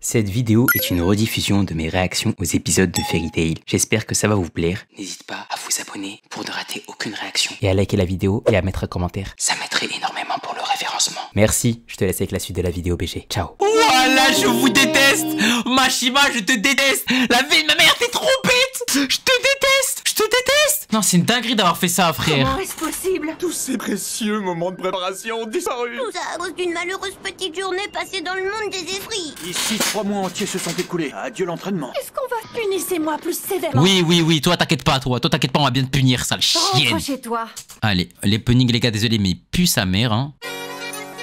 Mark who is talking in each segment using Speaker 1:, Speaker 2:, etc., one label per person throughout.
Speaker 1: Cette vidéo est une rediffusion de mes réactions aux épisodes de Fairy Tail. J'espère que ça va vous plaire. N'hésite pas à vous abonner pour ne rater aucune réaction. Et à liker la vidéo et à mettre un commentaire. Ça m'aiderait énormément pour le référencement. Merci, je te laisse avec la suite de la vidéo BG. Ciao. Voilà, je vous déteste. Mashima, je te déteste. La vie de ma mère, t'es trop bête. Je te déteste. Je te déteste. Non, c'est une dinguerie d'avoir fait ça, frère.
Speaker 2: Comment est-ce possible?
Speaker 3: Tous ces précieux moments de préparation ont disparu.
Speaker 4: Tout ça à cause d'une malheureuse petite journée passée dans le monde des esprits.
Speaker 3: Ici, 3 mois entiers se sont écoulés. Adieu l'entraînement.
Speaker 2: Est-ce qu'on va punissez-moi plus sévèrement?
Speaker 1: Oui, toi t'inquiète pas, toi t'inquiète pas, on va bien te punir, sale chienne.
Speaker 2: Rentre chez toi.
Speaker 1: Allez, les punning les gars, désolé, mais pue sa mère, hein.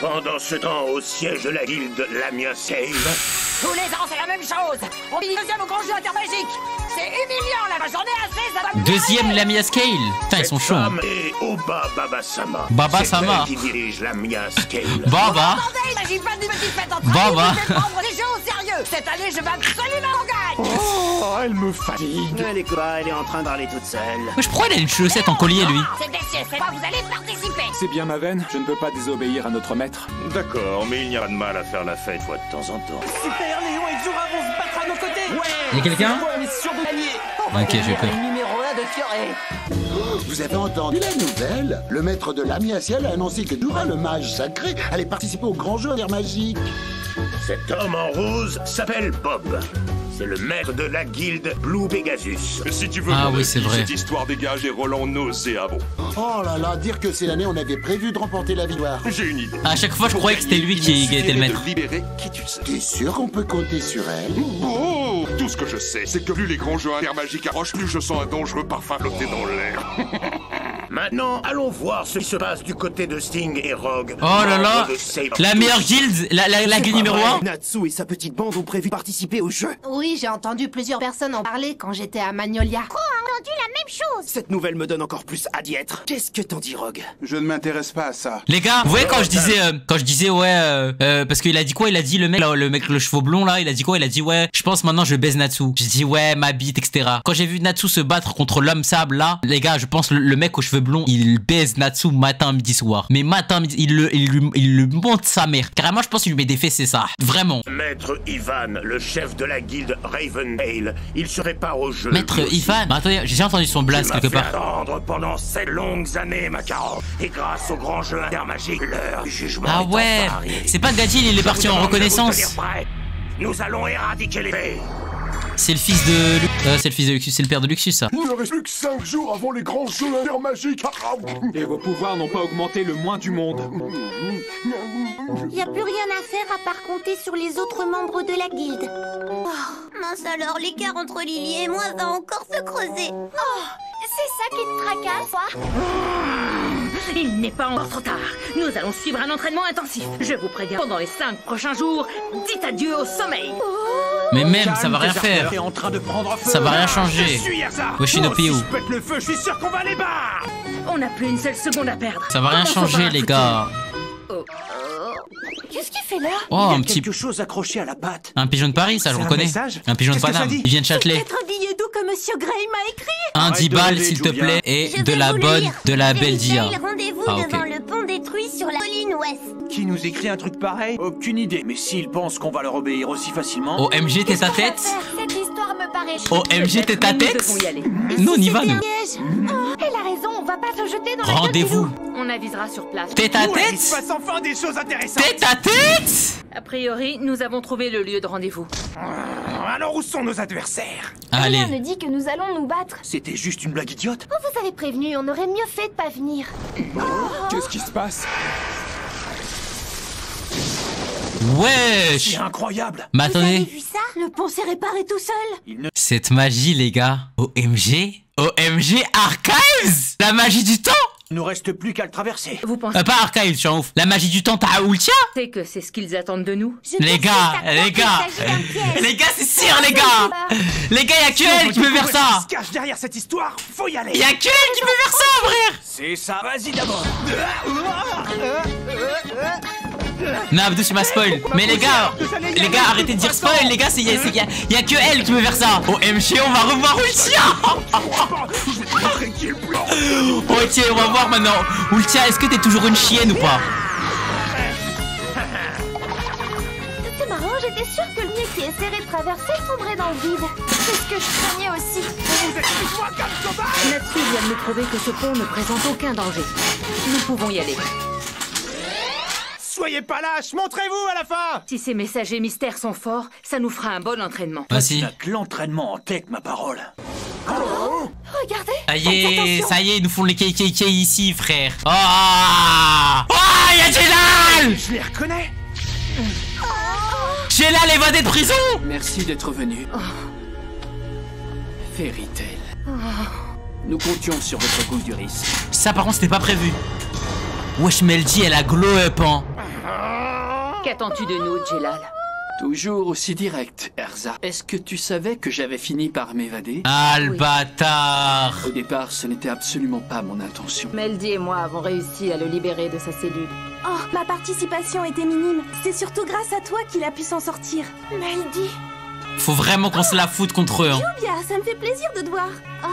Speaker 5: Pendant ce temps, au siège de la guilde Lamia Scale.
Speaker 6: Tous les ans, c'est la même chose. On vit deuxième au grand jeu intermagique. C'est humiliant, là. J'en ai assez, ça va me
Speaker 1: Deuxième Lamia Scale. Putain, ils sont chauds. Hein.
Speaker 5: Et Oba Baba-sama.
Speaker 1: Baba Sama.
Speaker 5: C'est elle qui dirige Lamia Scale.
Speaker 1: Baba.
Speaker 6: Attendez, il s'agit pas d'une petite fête entre
Speaker 1: Baba.
Speaker 6: amis. Je vais prendre les jeux au sérieux. Cette année, je vais absolument en gagner.
Speaker 3: Oh, elle me fatigue.
Speaker 5: Elle est quoi? Elle est en train d'aller toute seule.
Speaker 1: Je crois qu'il a une chaussette en collier, lui.
Speaker 6: C'est décieux, c'est pas, vous allez participer.
Speaker 3: C'est bien ma veine, je ne peux pas désobéir à notre maître.
Speaker 5: D'accord, mais il n'y a pas de mal à faire la fête fois de temps en temps.
Speaker 7: Super, Léon et Zora vont se battre à nos côtés. Ouais.
Speaker 1: Y'a quelqu'un?
Speaker 7: On est sûr de gagner.
Speaker 1: Ok, j'ai peur.
Speaker 7: Numéro 1 de Fioré.
Speaker 8: Vous avez entendu la nouvelle? Le maître de Lamia Ciel a annoncé que Dura, le mage sacré, allait participer au grand jeu d'air magique.
Speaker 5: Cet homme en rose s'appelle Bob. C'est le maître de la guilde Blue Pegasus.
Speaker 9: Si tu veux,
Speaker 1: Ah oui, c'est vrai.
Speaker 9: Cette histoire dégage des relents nauséabonds.
Speaker 8: Oh là là, dire que c'est l'année on avait prévu de remporter la victoire.
Speaker 9: J'ai une idée.
Speaker 1: À chaque fois, je croyais que c'était lui qui était le maître.
Speaker 9: De libérer qui tu sais.
Speaker 8: T'es sûr qu'on peut compter sur elle?
Speaker 9: Oh, tout ce que je sais, c'est que plus les grands jeux intermagiques approchent, plus je sens un dangereux parfum flotter dans l'air.
Speaker 5: Maintenant, allons voir ce qui se passe du côté de Sting et Rogue.
Speaker 1: Oh là là, la meilleure guilde, la guilde numéro 1.
Speaker 7: Natsu et sa petite bande ont prévu participer au jeu.
Speaker 2: Oui, j'ai entendu plusieurs personnes en parler quand j'étais à Magnolia.
Speaker 4: On a entendu la même chose.
Speaker 7: Cette nouvelle me donne encore plus à d'y être. Qu'est-ce que t'en dis, Rogue?
Speaker 3: Je ne m'intéresse pas à ça.
Speaker 1: Les gars, vous voyez quand je disais ouais, parce qu'il a dit quoi? Il a dit le mec le cheveu blond là, il a dit quoi? Il a dit ouais, je pense maintenant je baise Natsu. J'ai dit ouais, ma bite, etc. Quand j'ai vu Natsu se battre contre l'homme sable là, les gars, je pense le mec aux cheveux blonds, il baise Natsu matin, midi, soir. Mais matin, midi, il lui monte sa mère. Carrément, je pense qu'il lui met des fesses, c'est ça. Vraiment.
Speaker 5: Maître Ivan, le chef de la guilde Raventail, il se prépare au jeu.
Speaker 1: Maître Ivan? Bah, attendez, j'ai déjà entendu son blast quelque part.
Speaker 5: Attendre pendant 7 longues années, Macaron. Et grâce au grand jeu intermagique, l'heure du jugement.
Speaker 1: Ah ouais, c'est pas Gadil, il est parti en reconnaissance.
Speaker 5: Nous allons éradiquer les faits.
Speaker 1: C'est le fils de c'est le fils de Luxus, c'est le père de Luxus ça.
Speaker 9: Il ne reste plus que 5 jours avant les grands jeux intermagiques.
Speaker 3: Et vos pouvoirs n'ont pas augmenté le moins du monde.
Speaker 4: Y a plus rien à faire à part compter sur les autres membres de la guilde. Oh, mince alors, l'écart entre Lily et moi va encore se creuser. Oh, c'est ça qui te tracasse, toi?
Speaker 6: Il n'est pas encore trop tard. Nous allons suivre un entraînement intensif. Je vous préviens, pendant les 5 prochains jours, dites adieu au sommeil.
Speaker 1: Mais même, ça va rien faire.
Speaker 3: T'es en train de prendre feu.
Speaker 1: Ça va rien changer. Yoshinopi où?
Speaker 3: Si je pète le feu, je suis sûr qu'on va les battre.
Speaker 6: On n'a plus une seule seconde à perdre.
Speaker 1: Ça va rien changer les gars.
Speaker 2: Qu'est-ce qu'il fait là?
Speaker 1: Oh,
Speaker 7: Il y a
Speaker 1: un petit
Speaker 7: quelque chose accroché à la patte.
Speaker 1: un pigeon de Paris, ça je
Speaker 7: C'est un
Speaker 1: reconnais.
Speaker 7: message?
Speaker 1: Un pigeon de
Speaker 7: Qu'est-ce que ça
Speaker 1: Paname.
Speaker 7: dit?
Speaker 1: Il vient de Châtelet.
Speaker 2: Peut-être un billet doux que Monsieur Gray m'a écrit.
Speaker 1: Un
Speaker 7: Arrête
Speaker 1: 10
Speaker 7: de
Speaker 1: balles
Speaker 7: rêver,
Speaker 1: s'il te
Speaker 7: Julia.
Speaker 1: plaît et
Speaker 4: Je
Speaker 1: de
Speaker 4: vais
Speaker 1: la
Speaker 4: vous
Speaker 1: bonne,
Speaker 4: lire.
Speaker 1: de la belle
Speaker 4: Fairy
Speaker 1: dia.
Speaker 4: Tail, rendez-vous
Speaker 1: Ah, ok.
Speaker 4: devant le pont détruit sur la colline ouest.
Speaker 7: Qui nous écrit un truc pareil? Aucune idée. Mais s'il pense qu'on va leur obéir aussi facilement...
Speaker 1: OMG t'es ta tête?
Speaker 4: Cette histoire me paraît...
Speaker 1: OMG t'es ta
Speaker 6: Nous
Speaker 1: tête?
Speaker 6: devons y aller.
Speaker 1: Nous on y va
Speaker 4: C'était
Speaker 1: nous.
Speaker 4: un piège. Oh, elle a raison, on va pas se jeter dans la
Speaker 1: Rendez-vous.
Speaker 6: On avisera sur place.
Speaker 1: T'es ta
Speaker 7: Ouais, il se
Speaker 1: tête?
Speaker 7: passe enfin des choses intéressantes.
Speaker 1: T'es ta tête?
Speaker 6: A priori, nous avons trouvé le lieu de rendez-vous.
Speaker 7: Alors où sont nos adversaires?
Speaker 1: Allez.
Speaker 4: Rien ne dit que nous allons nous battre.
Speaker 7: C'était juste une blague idiote.
Speaker 4: On vous avait prévenu, on aurait mieux fait de pas venir.
Speaker 3: Qu'est-ce qui se passe?
Speaker 1: Wesh.
Speaker 7: C'est incroyable.
Speaker 1: Mais
Speaker 4: Vous avez
Speaker 1: attendez,
Speaker 4: vu ça?
Speaker 2: Le pont s'est réparé tout seul.
Speaker 1: cette magie les gars. OMG? OMG Archives? La magie du temps?
Speaker 7: Il nous reste plus qu'à le traverser.
Speaker 6: Vous pensez
Speaker 1: Pas Archives, je suis un ouf. La magie du temps, t'as Ultia?
Speaker 6: que c'est ce qu'ils attendent de nous?
Speaker 4: Je
Speaker 1: Les
Speaker 4: persiste
Speaker 1: gars,
Speaker 4: à croire
Speaker 1: les
Speaker 4: qu'il
Speaker 1: gars,
Speaker 4: s'agit d'un piège.
Speaker 1: les gars, c'est sûr, les gars. Les gars, y'a que elle qui peut faire ça.
Speaker 7: Se cache derrière cette histoire. Faut y aller.
Speaker 1: Y'a que elle qui peut faire ça, frère.
Speaker 7: C'est ça. Vas-y d'abord.
Speaker 1: Non, Abdou, tu m'as spoil. Mais les gars, arrêtez de dire spoil, les gars, y'a que elle qui peut faire ça. OMG, on va revoir Ultia. Ok, on va voir maintenant. Ultia, est-ce que t'es toujours une chienne ou pas?
Speaker 4: C'est marrant, j'étais sûre que le mec essaierait de traverser et tomberait dans le vide. C'est ce que je craignais aussi.
Speaker 6: Natsu vient de nous prouver que ce pont ne présente aucun danger. Nous pouvons y aller.
Speaker 3: Soyez pas lâches, montrez-vous à la fin.
Speaker 6: Si ces messagers mystères sont forts, ça nous fera un bon entraînement.
Speaker 7: Tu n'as que l'entraînement en tête, ma parole.
Speaker 4: Regardez.
Speaker 1: Ça y est, ça y est, ils nous font les KKK ici, frère. Oh, y'a Jelal.
Speaker 3: Je les reconnais.
Speaker 1: Jelal évadé de prison.
Speaker 7: Merci d'être venu. Fairy Tail. Nous comptions sur votre goût du risque.
Speaker 1: Ça, par contre, c'était pas prévu. Wesh, Meldy, elle a glow up, hein.
Speaker 6: Qu'attends-tu de nous, Jelal?
Speaker 7: Toujours aussi direct, Erza. Est-ce que tu savais que j'avais fini par m'évader?
Speaker 1: Ah, le bâtard.
Speaker 7: Au départ, ce n'était absolument pas mon intention.
Speaker 6: Meldy et moi avons réussi à le libérer de sa cellule.
Speaker 4: Oh, ma participation était minime. C'est surtout grâce à toi qu'il a pu s'en sortir. Meldy.
Speaker 1: Faut vraiment qu'on se la foute contre eux, hein.
Speaker 4: Julia, ça me fait plaisir de te voir. Oh,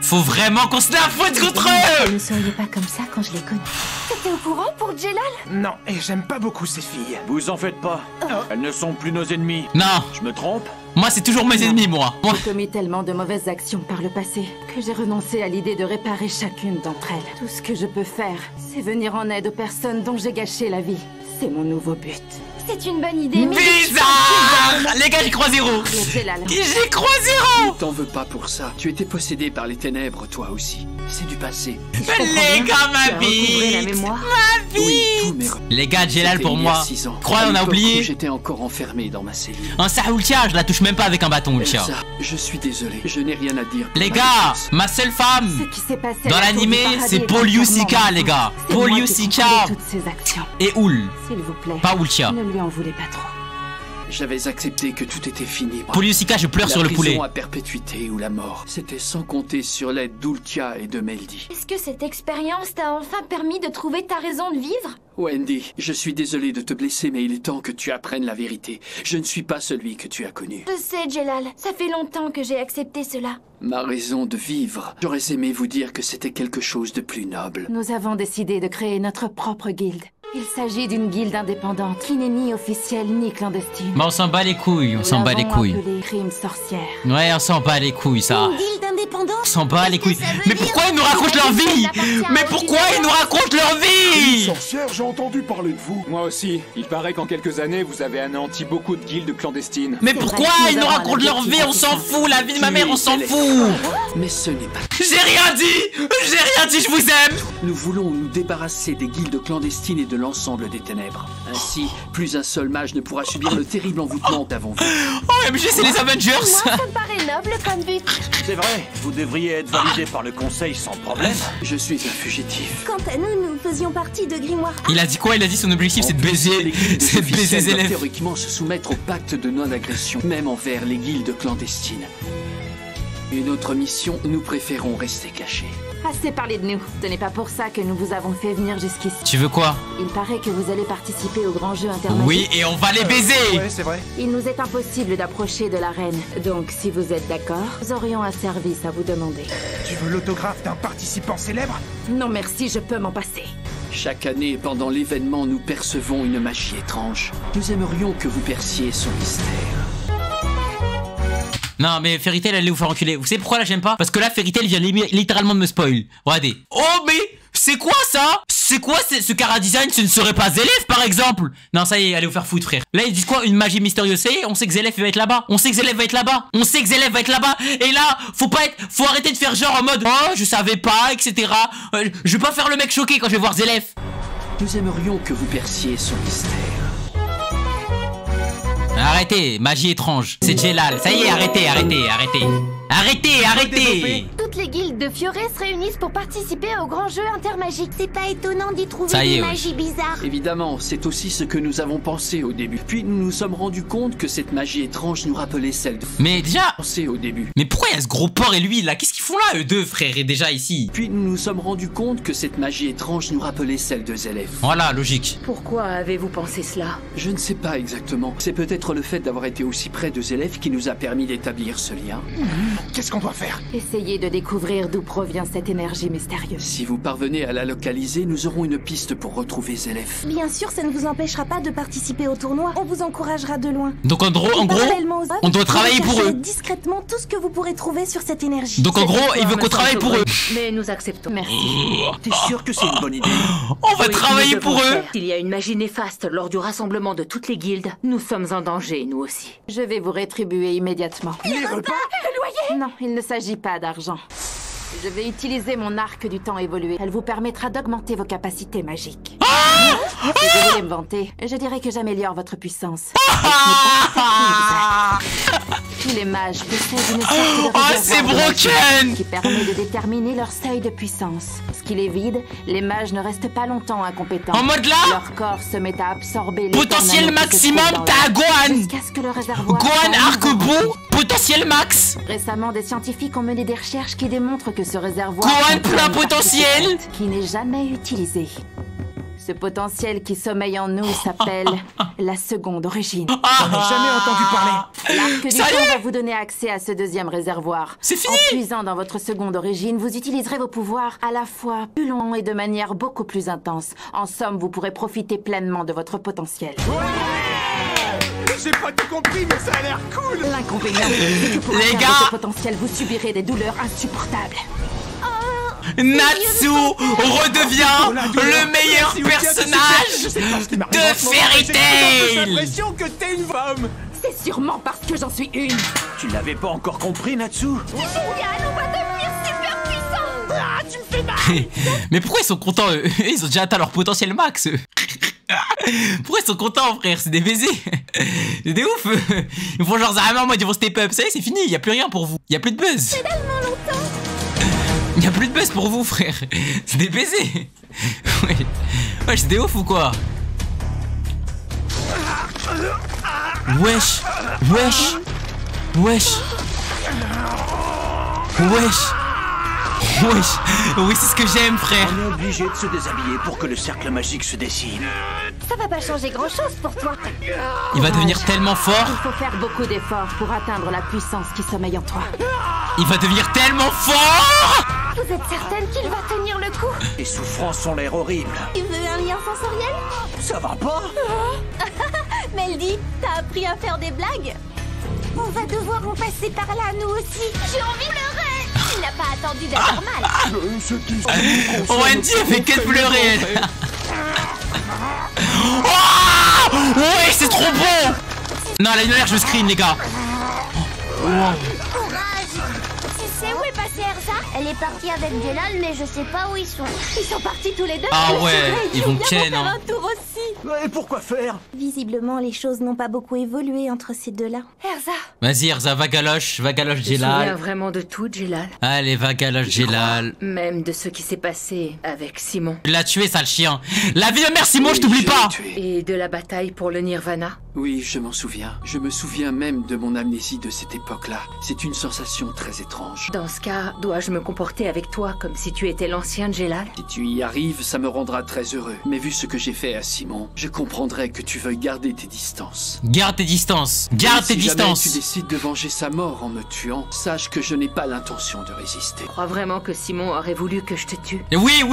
Speaker 1: Faut vraiment qu'on se la foute contre eux.
Speaker 4: vous ne seriez pas comme ça quand je l'ai connu. T'étais au courant pour Jelal?
Speaker 3: Non, et j'aime pas beaucoup ces filles.
Speaker 7: Vous en faites pas. Elles ne sont plus nos ennemis.
Speaker 1: Non,
Speaker 7: Je me trompe?
Speaker 1: moi, c'est toujours mes ennemis, moi.
Speaker 6: J'ai commis tellement de mauvaises actions par le passé que j'ai renoncé à l'idée de réparer chacune d'entre elles. Tout ce que je peux faire, c'est venir en aide aux personnes dont j'ai gâché la vie. C'est mon nouveau but.
Speaker 4: C'est une bonne idée, mais...
Speaker 1: Bizarre. Les gars, j'y crois zéro.
Speaker 6: Jelal.
Speaker 1: J'y crois zéro.
Speaker 7: T'en veux pas pour ça. Tu étais possédé par les ténèbres, toi aussi. C'est du passé.
Speaker 1: Les gars, ma
Speaker 6: Recouvré la
Speaker 1: vie.
Speaker 6: mémoire.
Speaker 7: Oui, tous mes...
Speaker 1: Les gars, Jelal pour moi. Crois, on a oublié.
Speaker 7: J'étais encore enfermé dans ma cellule.
Speaker 1: Un Saoultia, je la touche même pas avec un bâton, Ultia.
Speaker 7: Elsa, je suis désolé. Je n'ai rien à dire.
Speaker 1: Les gars, ma seule femme
Speaker 6: Ce qui s'est passé
Speaker 1: dans
Speaker 6: à la tour
Speaker 1: l'animé,
Speaker 6: du paradis
Speaker 1: c'est
Speaker 6: est
Speaker 1: Poliusica,
Speaker 6: entièrement
Speaker 1: les gars.
Speaker 6: c'est moi qui ai
Speaker 1: Poliusica
Speaker 6: contrôlé toutes ces actions.
Speaker 1: et Oul,
Speaker 6: S'il vous plaît,
Speaker 1: pas Ultia.
Speaker 6: ne lui en voulez pas trop.
Speaker 7: J'avais accepté que tout était fini.
Speaker 1: Poliusica, je pleure sur le poulet.
Speaker 7: La prison à perpétuité ou la mort. C'était sans compter sur l'aide d'Ultia et de Meldy.
Speaker 4: Est-ce que cette expérience t'a enfin permis de trouver ta raison de vivre?
Speaker 7: Wendy, je suis désolé de te blesser, mais il est temps que tu apprennes la vérité. Je ne suis pas celui que tu as connu.
Speaker 4: Je sais, Jelal. Ça fait longtemps que j'ai accepté cela.
Speaker 7: Ma raison de vivre, j'aurais aimé vous dire que c'était quelque chose de plus noble.
Speaker 6: Nous avons décidé de créer notre propre guilde. Il s'agit d'une guilde indépendante qui n'est ni officielle ni clandestine.
Speaker 1: Bah on s'en bat les couilles, on s'en bat les couilles.
Speaker 6: Les crimes sorcières.
Speaker 1: Ouais, on s'en bat les couilles, ça.
Speaker 4: Une guilde indépendante?
Speaker 1: On s'en bat les couilles.
Speaker 4: Qu'est-ce que ça veut
Speaker 1: Mais
Speaker 4: dire?
Speaker 1: pourquoi ils nous racontent leur vie? Mais pourquoi ils nous racontent leur vie?
Speaker 9: Sorcière, j'ai entendu parler de vous.
Speaker 3: Moi aussi. Il paraît qu'en quelques années, vous avez anéanti beaucoup de guildes clandestines.
Speaker 1: Mais
Speaker 6: C'est
Speaker 1: pourquoi
Speaker 6: vrai que
Speaker 1: ils
Speaker 6: nous
Speaker 1: nous
Speaker 6: avons
Speaker 1: racontent
Speaker 6: un
Speaker 1: leur
Speaker 6: objectif
Speaker 1: vie? On s'en fout, la vie de ma mère, on s'en fout.
Speaker 7: Mais ce n'est pas...
Speaker 1: J'ai rien dit. J'ai rien dit, je vous aime.
Speaker 7: Nous voulons nous débarrasser des guildes clandestines et de l'ensemble des ténèbres. Ainsi, plus un seul mage ne pourra subir le terrible envoûtement qu'avons vu.
Speaker 1: Oh, MJ, c'est les Avengers.
Speaker 4: Moi, ça me paraît noble comme but.
Speaker 7: C'est vrai, vous devriez être validé par le conseil sans problème. Je suis un fugitif.
Speaker 4: Quant à nous, nous faisions partie de Grimoire.
Speaker 1: Il a dit quoi? Il a dit son objectif, c'est de baiser, c'est de baiser les élèves.
Speaker 7: Théoriquement se soumettre au pacte de non-agression, même envers les guildes clandestines. Et notre mission, nous préférons rester cachés.
Speaker 6: Assez parlé de nous. Ce n'est pas pour ça que nous vous avons fait venir jusqu'ici.
Speaker 1: Tu veux quoi?
Speaker 6: Il paraît que vous allez participer au grand jeu intermagique.
Speaker 1: Oui, et on va les baiser.
Speaker 3: Ouais, c'est vrai.
Speaker 6: Il nous est impossible d'approcher de la reine. Donc, si vous êtes d'accord, nous aurions un service à vous demander.
Speaker 3: Tu veux l'autographe d'un participant célèbre?
Speaker 6: Non merci, je peux m'en passer.
Speaker 7: Chaque année, pendant l'événement, nous percevons une magie étrange. Nous aimerions que vous perciez son mystère.
Speaker 1: Non mais Fairy Tail, allez vous faire enculer. Vous savez pourquoi là j'aime pas? Parce que là Fairy Tail vient littéralement de me spoil. Regardez. Oh mais c'est quoi ça? C'est quoi ce chara-design? Ce ne serait pas Zelef par exemple? Non ça y est, allez vous faire foutre frère. Là ils disent quoi? Une magie mystérieuse. Ça y est, on sait que Zelef va être là-bas. On sait que Zelef va être là-bas. On sait que Zelef va être là-bas. Et là, faut arrêter de faire genre en mode oh je savais pas, etc. Je vais pas faire le mec choqué quand je vais voir Zelef.
Speaker 7: Nous aimerions que vous perciez son mystère.
Speaker 1: Arrêtez, magie étrange. C'est Jelal. Ça y est, arrêtez.
Speaker 4: Toutes les guildes de Fioré se réunissent pour participer au grand jeu intermagique. C'est pas étonnant d'y trouver
Speaker 1: Ça y est,
Speaker 4: des
Speaker 1: ouais.
Speaker 4: magies bizarres.
Speaker 7: Évidemment, c'est aussi ce que nous avons pensé au début. Puis nous nous sommes rendus compte que cette magie étrange nous rappelait celle de...
Speaker 1: Mais déjà...
Speaker 7: Pensé au début.
Speaker 1: Mais pourquoi il y a ce gros porc et lui là? Qu'est-ce qu'ils font là eux deux frère et déjà ici?
Speaker 7: Puis nous nous sommes rendus compte que cette magie étrange nous rappelait celle de Zelef.
Speaker 1: Voilà, logique.
Speaker 6: Pourquoi avez-vous pensé cela?
Speaker 7: Je ne sais pas exactement. C'est peut-être le fait d'avoir été aussi près de Zelef qui nous a permis d'établir ce lien.
Speaker 3: Qu'est-ce qu'on doit faire?
Speaker 6: Essayez de découvrir découvrir d'où provient cette énergie mystérieuse.
Speaker 7: Si vous parvenez à la localiser, nous aurons une piste pour retrouver Zélef.
Speaker 10: Bien sûr, ça ne vous empêchera pas de participer au tournoi. On vous encouragera de loin.
Speaker 1: Donc en gros, on doit travailler pour eux.
Speaker 10: Discrètement tout ce que vous pourrez trouver sur cette énergie.
Speaker 1: Donc en gros, il veut qu'on travaille pour eux.
Speaker 11: Mais nous acceptons.
Speaker 6: Merci.
Speaker 12: T'es sûr que c'est une bonne idée?
Speaker 1: On va travailler pour eux.
Speaker 11: S'il y a une magie néfaste lors du rassemblement de toutes les guildes, nous sommes en danger, nous aussi.
Speaker 6: Je vais vous rétribuer immédiatement.
Speaker 12: Les repas?
Speaker 6: Le loyer? Non, il ne s'agit pas d'argent. Je vais utiliser mon arc du temps évolué. Elle vous permettra d'augmenter vos capacités magiques. Si je voulais me vanter, je dirais que j'améliore votre puissance. Tous les mages possèdent une sorte de
Speaker 1: c'est broken
Speaker 6: qui permet de déterminer leur seuil de puissance. Lorsqu'il est vide, les mages ne restent pas longtemps incompétents.
Speaker 1: En mode là,
Speaker 6: leur corps se met à absorber
Speaker 1: potentiel maximum, t'as Gohan.
Speaker 6: Jusqu'à ce que le réservoir
Speaker 1: Gohan arc-bout, potentiel max.
Speaker 6: Récemment, des scientifiques ont mené des recherches qui démontrent que ce réservoir
Speaker 1: Gohan plein potentiel
Speaker 6: qui n'est jamais utilisé. Ce potentiel qui sommeille en nous s'appelle la seconde origine.
Speaker 12: J'en ai jamais entendu parler.
Speaker 6: L'arc du temps va vous donner accès à ce deuxième réservoir.
Speaker 1: C'est fini.
Speaker 6: En puisant dans votre seconde origine, vous utiliserez vos pouvoirs à la fois plus long et de manière beaucoup plus intense. En somme, vous pourrez profiter pleinement de votre potentiel.
Speaker 12: J'ai pas tout compris, mais ça a l'air cool.
Speaker 6: L'inconvénient, c'est que pour atteindre votre potentiel, vous subirez des douleurs insupportables.
Speaker 1: Natsu redevient le meilleur personnage de Fairy Tail.
Speaker 12: J'ai l'impression que t'es une femme.
Speaker 6: C'est sûrement parce que j'en suis une.
Speaker 12: Tu l'avais pas encore compris, Natsu?
Speaker 4: Génial, on va devenir super puissants.
Speaker 12: Ah, tu me fais mal.
Speaker 1: Mais pourquoi ils sont contents eux? Ils ont déjà atteint leur potentiel max. Pourquoi ils sont contents, frère? C'est des baisers. C'est des ouf. Ils font genre vraiment en mode ils vont step up. Ça y est, c'est fini, il y a plus rien pour vous. Il y a plus de buzz.
Speaker 4: C'est tellement longtemps.
Speaker 1: Il y a plus de buzz pour vous, frère. C'est des baisers. Ouais, c'est des ouf ou quoi? Wesh. Wesh. Wesh. Wesh. Wesh. Oui, c'est ce que j'aime, frère.
Speaker 12: On est obligé de se déshabiller pour que le cercle magique se dessine.
Speaker 4: Ça va pas changer grand-chose pour toi.
Speaker 1: Il va devenir tellement fort.
Speaker 6: Il faut faire beaucoup d'efforts pour atteindre la puissance qui sommeille en toi.
Speaker 1: Il va devenir tellement fort.
Speaker 4: Vous êtes certaine qu'il va tenir le coup?
Speaker 12: Les souffrances ont l'air horribles.
Speaker 4: Tu veux un lien sensoriel?
Speaker 12: Ça va pas?
Speaker 4: Meldy, t'as appris à faire des blagues? On va devoir en passer par là, nous aussi. J'ai envie de pleurer. Il n'a pas attendu d'être normal.
Speaker 1: Wendy, elle fait que de pleurer, elle. Oh ouais, c'est trop bon. Non, la lumière, je screen, les gars.
Speaker 4: Courage. Tu sais où est passée Erza? Elle est partie avec Jelal, mais je sais pas où ils sont. Ils sont partis tous les deux.
Speaker 1: Ah ouais, ils vont ken, hein.
Speaker 4: Un tour aussi.
Speaker 12: Et pourquoi faire?
Speaker 10: Visiblement, les choses n'ont pas beaucoup évolué entre ces deux-là.
Speaker 4: Erza.
Speaker 1: Vas-y, Erza, va galoche
Speaker 11: Tu te souviens
Speaker 1: Jelal.
Speaker 11: vraiment de tout, Jelal?
Speaker 1: Allez, va galoche Jelal.
Speaker 11: Même de ce qui s'est passé avec Simon.
Speaker 1: Tu l'as tué, sale chien. La vie de mère Simon, je t'oublie pas.
Speaker 11: Et de la bataille pour le Nirvana.
Speaker 7: Oui, je m'en souviens. Je me souviens même de mon amnésie de cette époque-là. C'est une sensation très étrange.
Speaker 11: Dans ce cas, dois-je me comporter avec toi comme si tu étais l'ancien Jelal?
Speaker 7: Si tu y arrives, ça me rendra très heureux. Mais vu ce que j'ai fait à Simon, je comprendrais que tu veuilles garder tes distances.
Speaker 1: Garde tes distances. Garde tes distances.
Speaker 7: Si jamais tu décides de venger sa mort en me tuant, sache que je n'ai pas l'intention de résister.
Speaker 11: Tu crois vraiment que Simon aurait voulu que je te tue?
Speaker 1: Oui.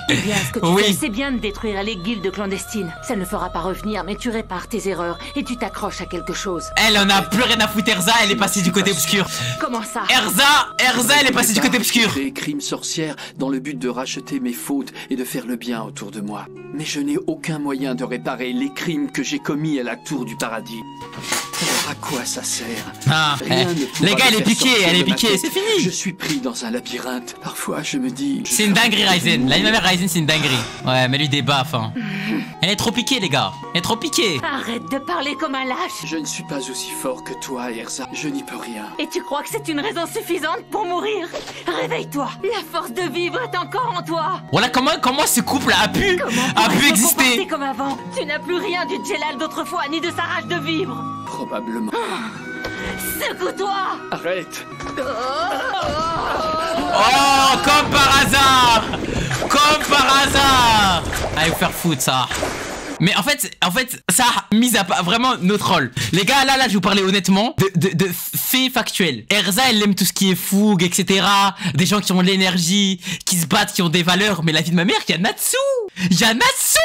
Speaker 11: Eh bien, ce que tu fais, c'est bien de détruire les guildes clandestines. Ça ne fera pas revenir, mais tu répares tes erreurs et tu t'accroches à quelque chose.
Speaker 1: Elle en a plus rien à foutre, Erza, elle est passée du côté obscur.
Speaker 11: Comment ça?
Speaker 1: Erza, elle est passée du côté obscur.
Speaker 7: J'ai créé Crime Sorcière dans le but de racheter mes fautes et de faire le bien autour de moi. Mais je n'ai aucun moyen de réparer les crimes que j'ai commis à la tour du paradis. Alors à quoi ça sert?
Speaker 1: Les gars, elle est piquée, c'est fini.
Speaker 7: Je suis pris dans un labyrinthe. Parfois, je me dis...
Speaker 1: C'est une dinguerie, Ryzen. La mère Ryzen, c'est une dinguerie. Ouais, mais lui des baffes, hein. Elle est trop piquée, les gars. Elle est trop piquée.
Speaker 11: Arrête de parler comme un lâche.
Speaker 7: Je ne suis pas aussi fort que toi, Erza. Je n'y peux rien.
Speaker 11: Et tu crois que c'est une raison suffisante pour mourir? Réveille-toi. La force de vivre est encore en toi.
Speaker 1: Voilà comment ce couple a pu exister.
Speaker 11: Comme avant. Tu n'as plus rien du Jelal d'autrefois, ni de sa rage de vivre.
Speaker 7: Probablement.
Speaker 11: Secoue-toi.
Speaker 7: Arrête.
Speaker 1: Oh, comme par hasard. Allez vous faire foutre, ça. Mais en fait, ça, mise à part vraiment notre rôle. Les gars, là, je vous parlais honnêtement de faits factuels. Erza, elle aime tout ce qui est fougue, etc. Des gens qui ont de l'énergie, qui se battent, qui ont des valeurs. Mais la vie de ma mère, il y a Natsu. Il y a Natsu.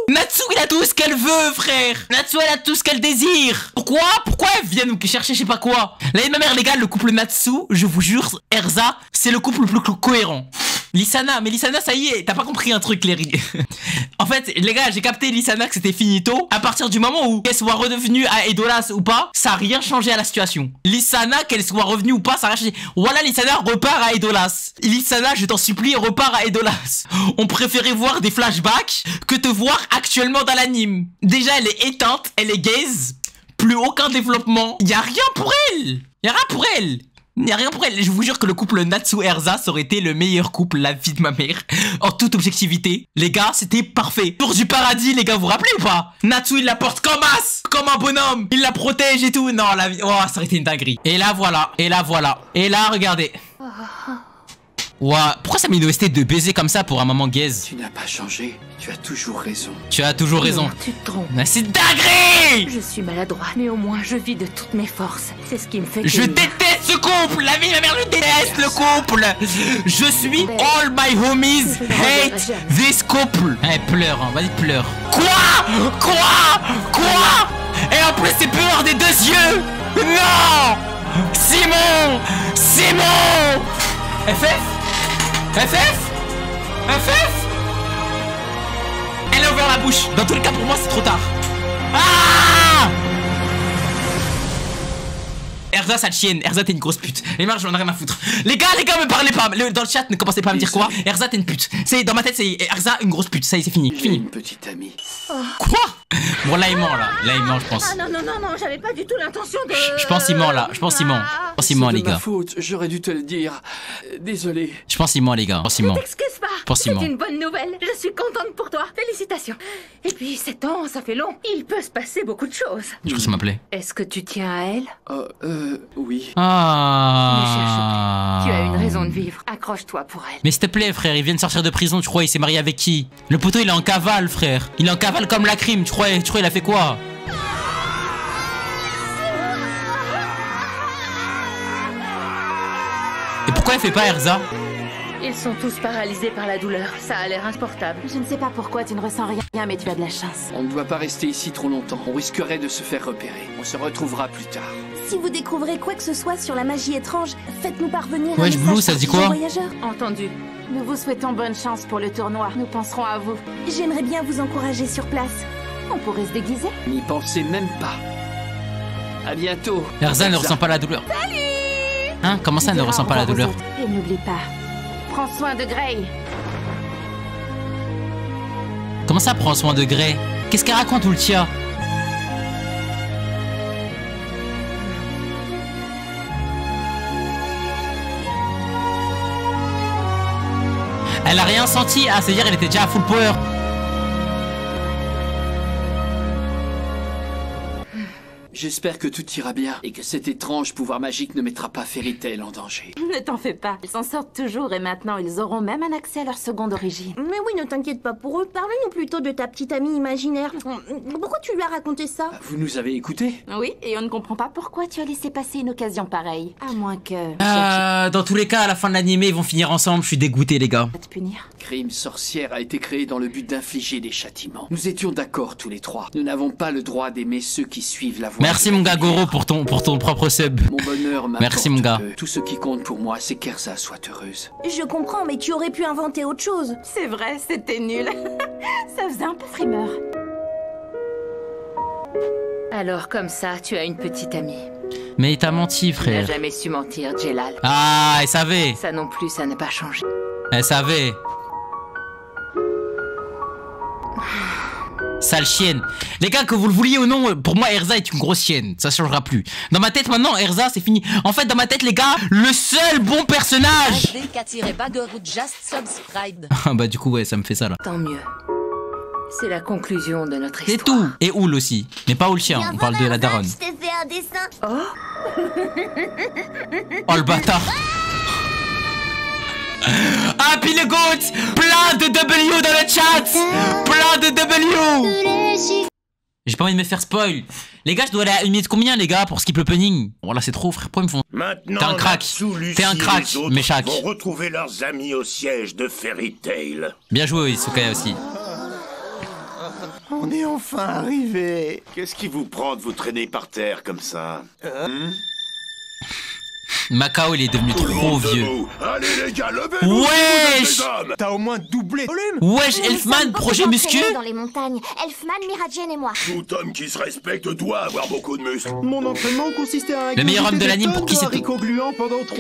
Speaker 1: Natsu, il a tout ce qu'elle veut, frère. Natsu, elle a tout ce qu'elle désire. Pourquoi elle vient nous chercher je sais pas quoi? La vie de ma mère, les gars, le couple Natsu, je vous jure, Erza, c'est le couple le plus cohérent. Lisana, mais Lisana, ça y est, t'as pas compris un truc, Léry. En fait, les gars, j'ai capté Lisana que c'était finito. À partir du moment où qu'elle soit redevenue à Edolas ou pas, ça a rien changé à la situation. Lisana, qu'elle soit revenue ou pas, ça a rien changé. Voilà, Lisana repart à Edolas. Lisana, je t'en supplie, repart à Edolas. On préférait voir des flashbacks que te voir actuellement dans l'anime. Déjà, elle est éteinte, elle est gaze. Plus aucun développement. Y a rien pour elle. Y a rien pour elle. Il n'y a rien pour elle. Je vous jure que le couple Natsu-Erza ça aurait été le meilleur couple, la vie de ma mère. En toute objectivité. Les gars, c'était parfait. Tour du paradis, les gars, vous vous rappelez ou pas? Natsu, il la porte comme as, comme un bonhomme. Il la protège et tout. Non, la vie. Oh, ça aurait été une dinguerie. Et là, voilà. Et là, voilà. Et là, regardez. Ouah, pourquoi ça met une OST de baiser comme ça pour un moment gaze?
Speaker 7: Tu n'as pas changé, tu as toujours raison.
Speaker 1: Tu as toujours raison.
Speaker 11: Non, tu te trompes.
Speaker 1: Mais c'est dinguerie!
Speaker 11: Je suis maladroit, mais au moins je vis de toutes mes forces. C'est ce qui me fait que...
Speaker 1: Je déteste ce couple! La vie de ma mère, je déteste le couple! Je suis all my homies hate this couple! Eh, pleure, hein, vas-y, pleure. Quoi? Et en plus, c'est peur des deux yeux! Non! Simon! FF? Elle a ouvert la bouche. Dans tous les cas, pour moi, c'est trop tard. Ah! Erza, sale chienne. Erza, t'es une grosse pute. Les marges, j'en ai rien à foutre. Les gars, me parlez pas. Dans le chat, ne commencez pas à me dire quoi. Erza, t'es une pute. C'est dans ma tête, c'est Erza, une grosse pute. Ça y est, c'est fini.
Speaker 7: J'ai une petite amie.
Speaker 1: Quoi? Bon, là, il ment, je pense.
Speaker 11: Ah non, j'avais pas du tout l'intention de...
Speaker 1: Je pense il ment, là. Je pense il ment, les gars.
Speaker 7: C'est ma faute, j'aurais dû te le dire. Désolé.
Speaker 1: Je pense il ment, les gars.
Speaker 11: Ne t'excuse pas. C'est une bonne nouvelle. Je suis contente pour toi. Félicitations. Et puis, 7 ans, ça fait long. Il peut se passer beaucoup de choses.
Speaker 1: Je crois que ça m'appelait.
Speaker 11: Est-ce que tu tiens à elle?
Speaker 7: Oui.
Speaker 1: Ah.
Speaker 11: Ne cherche plus. Tu as une raison de vivre. Accroche-toi pour elle.
Speaker 1: Mais s'il te plaît, frère, il vient de sortir de prison. Tu crois il s'est marié avec qui? Le poteau, il est en cavale, frère. Il est en cavale comme la crime. Tu crois il a fait quoi? Et pourquoi elle fait pas Erza?
Speaker 11: Ils sont tous paralysés par la douleur. Ça a l'air insupportable.
Speaker 6: Je ne sais pas pourquoi tu ne ressens rien, mais tu as de la chance.
Speaker 7: On ne doit pas rester ici trop longtemps. On risquerait de se faire repérer. On se retrouvera plus tard.
Speaker 10: Si vous découvrez quoi que ce soit sur la magie étrange, faites-nous parvenir
Speaker 1: Wesh, Blue, ça se dit quoi?
Speaker 11: Entendu.
Speaker 6: Nous vous souhaitons bonne chance pour le tournoi. Nous penserons à vous.
Speaker 10: J'aimerais bien vous encourager sur place.
Speaker 6: On pourrait se déguiser.
Speaker 7: N'y pensez même pas. À bientôt.
Speaker 1: Erza ne ressent pas la douleur.
Speaker 10: Salut!
Speaker 1: Hein? Comment ça, ne ressent pas la douleur?
Speaker 6: Et n'oublie pas, prends soin de Grey.
Speaker 1: Comment ça, prends soin de Grey? Qu'est-ce qu'elle raconte, Ultia? Elle a rien senti. Ah, c'est-à-dire elle était déjà à full power.
Speaker 7: J'espère que tout ira bien et que cet étrange pouvoir magique ne mettra pas Fairy Tail en danger.
Speaker 6: Ne t'en fais pas. Ils s'en sortent toujours et maintenant ils auront même un accès à leur seconde origine.
Speaker 10: Mais oui, ne t'inquiète pas pour eux. Parle-nous plutôt de ta petite amie imaginaire. Pourquoi tu lui as raconté ça?
Speaker 7: Vous nous avez écoutés?
Speaker 6: Oui, et on ne comprend pas pourquoi tu as laissé passer une occasion pareille. À moins que...
Speaker 1: Dans tous les cas, à la fin de l'animé, ils vont finir ensemble. Je suis dégoûté, les gars.
Speaker 6: Te punir.
Speaker 7: Crime Sorcière a été créé dans le but d'infliger des châtiments. Nous étions d'accord tous les trois. Nous n'avons pas le droit d'aimer ceux qui suivent la voie.
Speaker 1: Merci mon gars Goro pour ton propre sub.
Speaker 7: Mon bonheur
Speaker 1: Merci mon gars.
Speaker 7: Tout ce qui compte pour moi, c'est qu'Erza soit heureuse.
Speaker 10: Je comprends, mais tu aurais pu inventer autre chose.
Speaker 6: C'est vrai, c'était nul. Ça faisait un peu frimeur.
Speaker 11: Alors comme ça, tu as une petite amie.
Speaker 1: Mais il t'a menti,
Speaker 11: Elle
Speaker 1: frère.
Speaker 11: n'a jamais su mentir, Jelal.
Speaker 1: Ah, elle savait.
Speaker 11: Ça non plus, ça n'a pas changé.
Speaker 1: Elle savait. Sale chienne. Les gars, que vous le vouliez ou non, pour moi Erza est une grosse chienne. Ça changera plus. Dans ma tête maintenant, Erza c'est fini. En fait, dans ma tête, les gars, le seul bon personnage. Ah bah du coup, ouais, ça me fait ça là.
Speaker 11: Tant mieux. C'est la conclusion de notre histoire.
Speaker 1: C'est tout. Et Oul aussi. Mais pas Oul chien, on parle de la daronne.
Speaker 4: Je t'ai fait un dessin.
Speaker 11: Oh.
Speaker 1: Oh le bâtard. Happy le GOAT. Plein de W dans le chat. Plein de W. J'ai pas envie de me faire spoil. Les gars, je dois aller à 1 minute combien, les gars, pour skip l'opening? Voilà, c'est trop, frère. Pourquoi ils me font... T'es un crack. T'es un crack, Méchac.
Speaker 5: Vont retrouver leurs amis au siège de Fairy Tail.
Speaker 1: Bien joué, Isuka aussi.
Speaker 12: On est enfin arrivé.
Speaker 5: Qu'est-ce qui vous prend de vous traîner par terre comme ça?
Speaker 1: Macao, il est devenu trop vieux.
Speaker 5: Allez les gars, levez-vous.
Speaker 1: Wesh.
Speaker 12: T'as au moins doublé volume.
Speaker 1: Wesh, Elfman, projet muscu.
Speaker 4: Dans les montagnes, Elfman, Miragen et moi.
Speaker 5: Tout homme qui se respecte doit avoir beaucoup de muscles.
Speaker 12: Mon entraînement consistait à...
Speaker 1: Le meilleur homme de l'anime, pour qui c'était?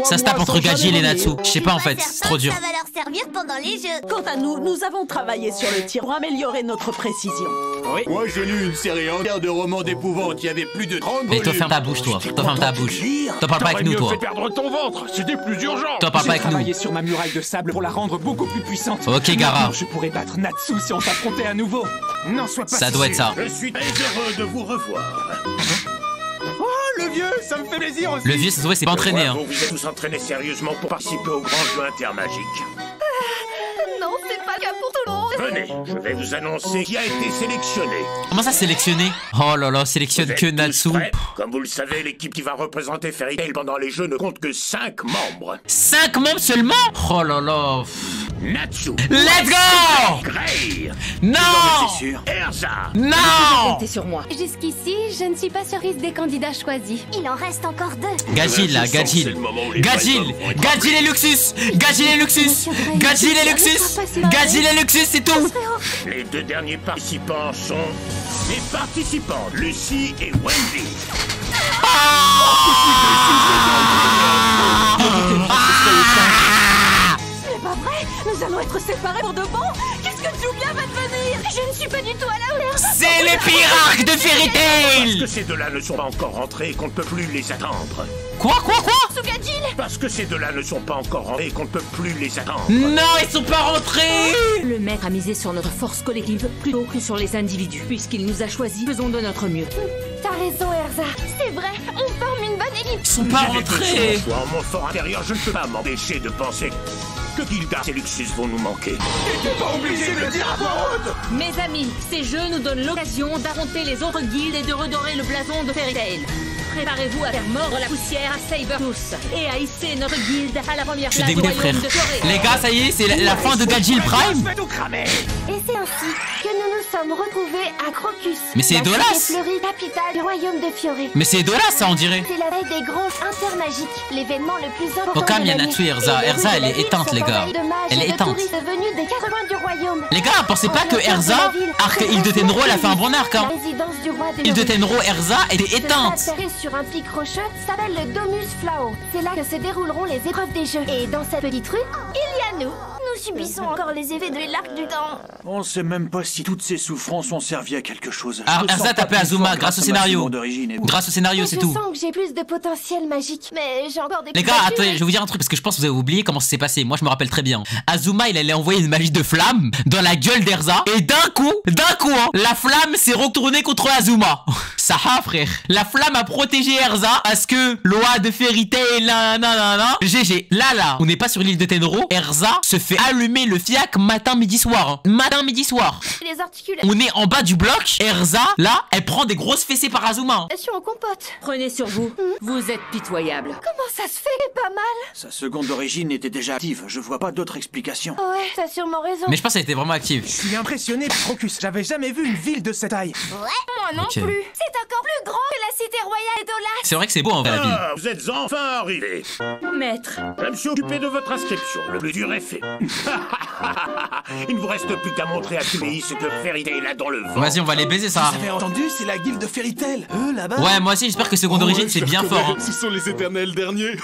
Speaker 1: Ça se tape entre Gajil et Natsu. Je sais pas en fait, c'est trop dur.
Speaker 4: Ça va leur servir pendant les jeux.
Speaker 13: Quant à nous, nous avons travaillé sur le tir pour améliorer notre précision.
Speaker 12: Oui. Moi j'ai lu une série entière de romans d'épouvante, il y avait plus de 30
Speaker 1: Mais toi ferme ta bouche, toi. Toi ferme ta bouche. Toi parle pas avec nous, toi.
Speaker 5: Ton ventre, c'était plus urgent.
Speaker 1: Toi parle pas avec nous.
Speaker 3: J'ai travaillé sur ma muraille de sable pour la rendre beaucoup plus puissante.
Speaker 1: Ok, Gara.
Speaker 3: Je pourrais battre Natsu si on s'affrontait à nouveau. Non, sois pas
Speaker 1: ça doit être ça.
Speaker 5: Je suis très heureux de vous revoir.
Speaker 12: Oh, le vieux, ça me fait plaisir aussi.
Speaker 1: Le vieux, ça se voit, c'est pas entraîné. Hein.
Speaker 5: Vous vous êtes tous entraînés sérieusement pour participer au grand jeu intermagique.
Speaker 4: Non, c'est pas le cas pour tout le monde.
Speaker 5: Venez, je vais vous annoncer qui a été sélectionné.
Speaker 1: Comment ça, sélectionné? Oh là là, sélectionne que Natsu.
Speaker 5: Comme vous le savez, l'équipe qui va représenter Fairy Tail pendant les jeux ne compte que 5 membres.
Speaker 1: 5 membres seulement? Oh là là.
Speaker 5: Natsu.
Speaker 1: Let's go.
Speaker 5: Grey.
Speaker 1: Non.
Speaker 5: C'est sûr. Erza.
Speaker 1: Non.
Speaker 11: Comptez sur moi.
Speaker 2: Jusqu'ici, je ne suis pas surprise des candidats choisis.
Speaker 4: Il en reste encore 2.
Speaker 1: Gajil là, Gajil. Gajil. Gajil et Luxus. Gajil et Luxus. Gajil et Luxus. Gajil et Luxus, c'est tout.
Speaker 5: Les 2 derniers participants sont les participantes Lucie et Wendy.
Speaker 13: C'est pas vrai. Nous allons être séparés pour de bon. Qu'est-ce que Julia va devenir?
Speaker 4: Je ne suis pas du tout à la hauteur.
Speaker 1: C'est les pires arcs de Fairy Tail.
Speaker 5: Parce que ces 2-là ne sont pas encore rentrés et qu'on ne peut plus les attendre.
Speaker 1: Quoi?
Speaker 5: Parce que ces 2-là ne sont pas encore rentrés et qu'on ne peut plus les attendre.
Speaker 1: Non, ils sont pas rentrés.
Speaker 11: Le maître a misé sur notre force collective plutôt que sur les individus. Puisqu'il nous a choisis, faisons de notre mieux.
Speaker 4: T'as raison, Erza. C'est vrai, on forme une bonne équipe.
Speaker 1: Ils sont pas rentrés.
Speaker 5: En mon fort intérieur, je ne peux pas m'empêcher de penser que Gilda et Luxus vont nous manquer.
Speaker 12: T'es pas obligé de le dire à voix haute.
Speaker 11: Mes amis, ces jeux nous donnent l'occasion d'affronter les autres guildes et de redorer le blason de Fairy Tail. Préparez-vous à faire mordre la poussière à Sabertooth et à hisser notre guilde à la première
Speaker 1: Je suis
Speaker 11: place du
Speaker 1: dégoûté, frère.
Speaker 11: royaume de Fioré.
Speaker 1: Les gars, ça y est, c'est la fin de Gajil Prime.
Speaker 4: Et c'est ainsi que nous nous sommes retrouvés à Crocus.
Speaker 1: Mais c'est
Speaker 4: la
Speaker 1: Edolas.
Speaker 4: cité fleurie capitale du royaume de Fioré.
Speaker 1: Mais c'est Edolas, ça, on dirait.
Speaker 4: C'est la veille des grands intermagiques, l'événement le plus important.
Speaker 1: Au calme,
Speaker 4: de
Speaker 1: il y a
Speaker 4: l'année.
Speaker 1: Natsu et Erza.
Speaker 4: Et les
Speaker 1: Erza,
Speaker 4: rues
Speaker 1: elle
Speaker 4: de
Speaker 1: est
Speaker 4: la ville
Speaker 1: éteinte,
Speaker 4: sont
Speaker 1: les gars.
Speaker 4: envahies de mages
Speaker 1: Elle est
Speaker 4: et de
Speaker 1: éteinte.
Speaker 4: touristes venus des 4 coins du royaume.
Speaker 1: Les gars, pensez pas que Erza, arc Île de Tenro, elle a fait un bon arc, hein.
Speaker 4: La résidence du roi de
Speaker 1: Île de
Speaker 4: Fioré.
Speaker 1: Tenro, Erza était éteinte.
Speaker 4: Ce stade serré sur un pic rocheux s'appelle le Domus Flao. C'est là que se dérouleront les épreuves des jeux. Et dans cette petite rue, il y a nous. Nous subissons encore les effets de l'arc du temps.
Speaker 12: On sait même pas si toutes ces souffrances ont servi à quelque chose.
Speaker 1: Alors,
Speaker 12: Je sens
Speaker 1: Erza
Speaker 12: pas
Speaker 1: tapait
Speaker 12: plus
Speaker 1: Azuma
Speaker 12: fort
Speaker 1: grâce au
Speaker 12: à ma
Speaker 1: scénario.
Speaker 12: seconde d'origine.
Speaker 1: Grâce au scénario, c'est
Speaker 4: Je
Speaker 1: tout.
Speaker 4: sens que j'ai plus de potentiel magique, mais j'ai encore des
Speaker 1: Les
Speaker 4: petites
Speaker 1: gars,
Speaker 4: lacunes.
Speaker 1: attendez, je vais vous dire un truc parce que je pense que vous avez oublié comment ça s'est passé. Moi, je me rappelle très bien. Azuma, il allait envoyer une magie de flamme dans la gueule d'Erza. Et d'un coup, hein, la flamme s'est retournée contre Azuma. Ça a, frère. La flamme a protégé Erza parce que loi de Fairy Tail, GG. Là, on n'est pas sur l'île de Tenro. Erza se fait allumer le fiac matin, midi, soir. Hein. Matin, midi, soir.
Speaker 4: Les articulations
Speaker 1: On est en bas du bloc. Erza, là, elle prend des grosses fessées par Azuma.
Speaker 4: en compote.
Speaker 11: Prenez sur vous. Vous êtes pitoyable.
Speaker 4: Comment ça se fait? C'est pas mal.
Speaker 12: Sa seconde d'origine était déjà active. Je vois pas d'autre explication.
Speaker 4: Ouais, t'as sûrement raison.
Speaker 1: Mais je pense qu'elle était vraiment active.
Speaker 12: Je suis impressionné par Crocus. J'avais jamais vu une ville de cette taille.
Speaker 4: Ouais, moi non
Speaker 1: Ok.
Speaker 4: plus. C'est encore plus grand que la cité royale d'Olas.
Speaker 1: C'est vrai que c'est beau en vrai, la ville.
Speaker 5: Ah, vous êtes enfin arrivés.
Speaker 11: Maître.
Speaker 5: Je me suis occupé de votre inscription. Le plus dur est fait. Il ne vous reste plus qu'à montrer à tous les pays ce que Fairy Tail a dans le ventre.
Speaker 1: Vas-y, on va les baiser, ça.
Speaker 12: Vous avez entendu? C'est la guilde de Fairy Tail. Eux, là-bas.
Speaker 1: Ouais, moi aussi, j'espère que Seconde Origine, c'est bien fort. Hein.
Speaker 9: Ce sont les éternels derniers.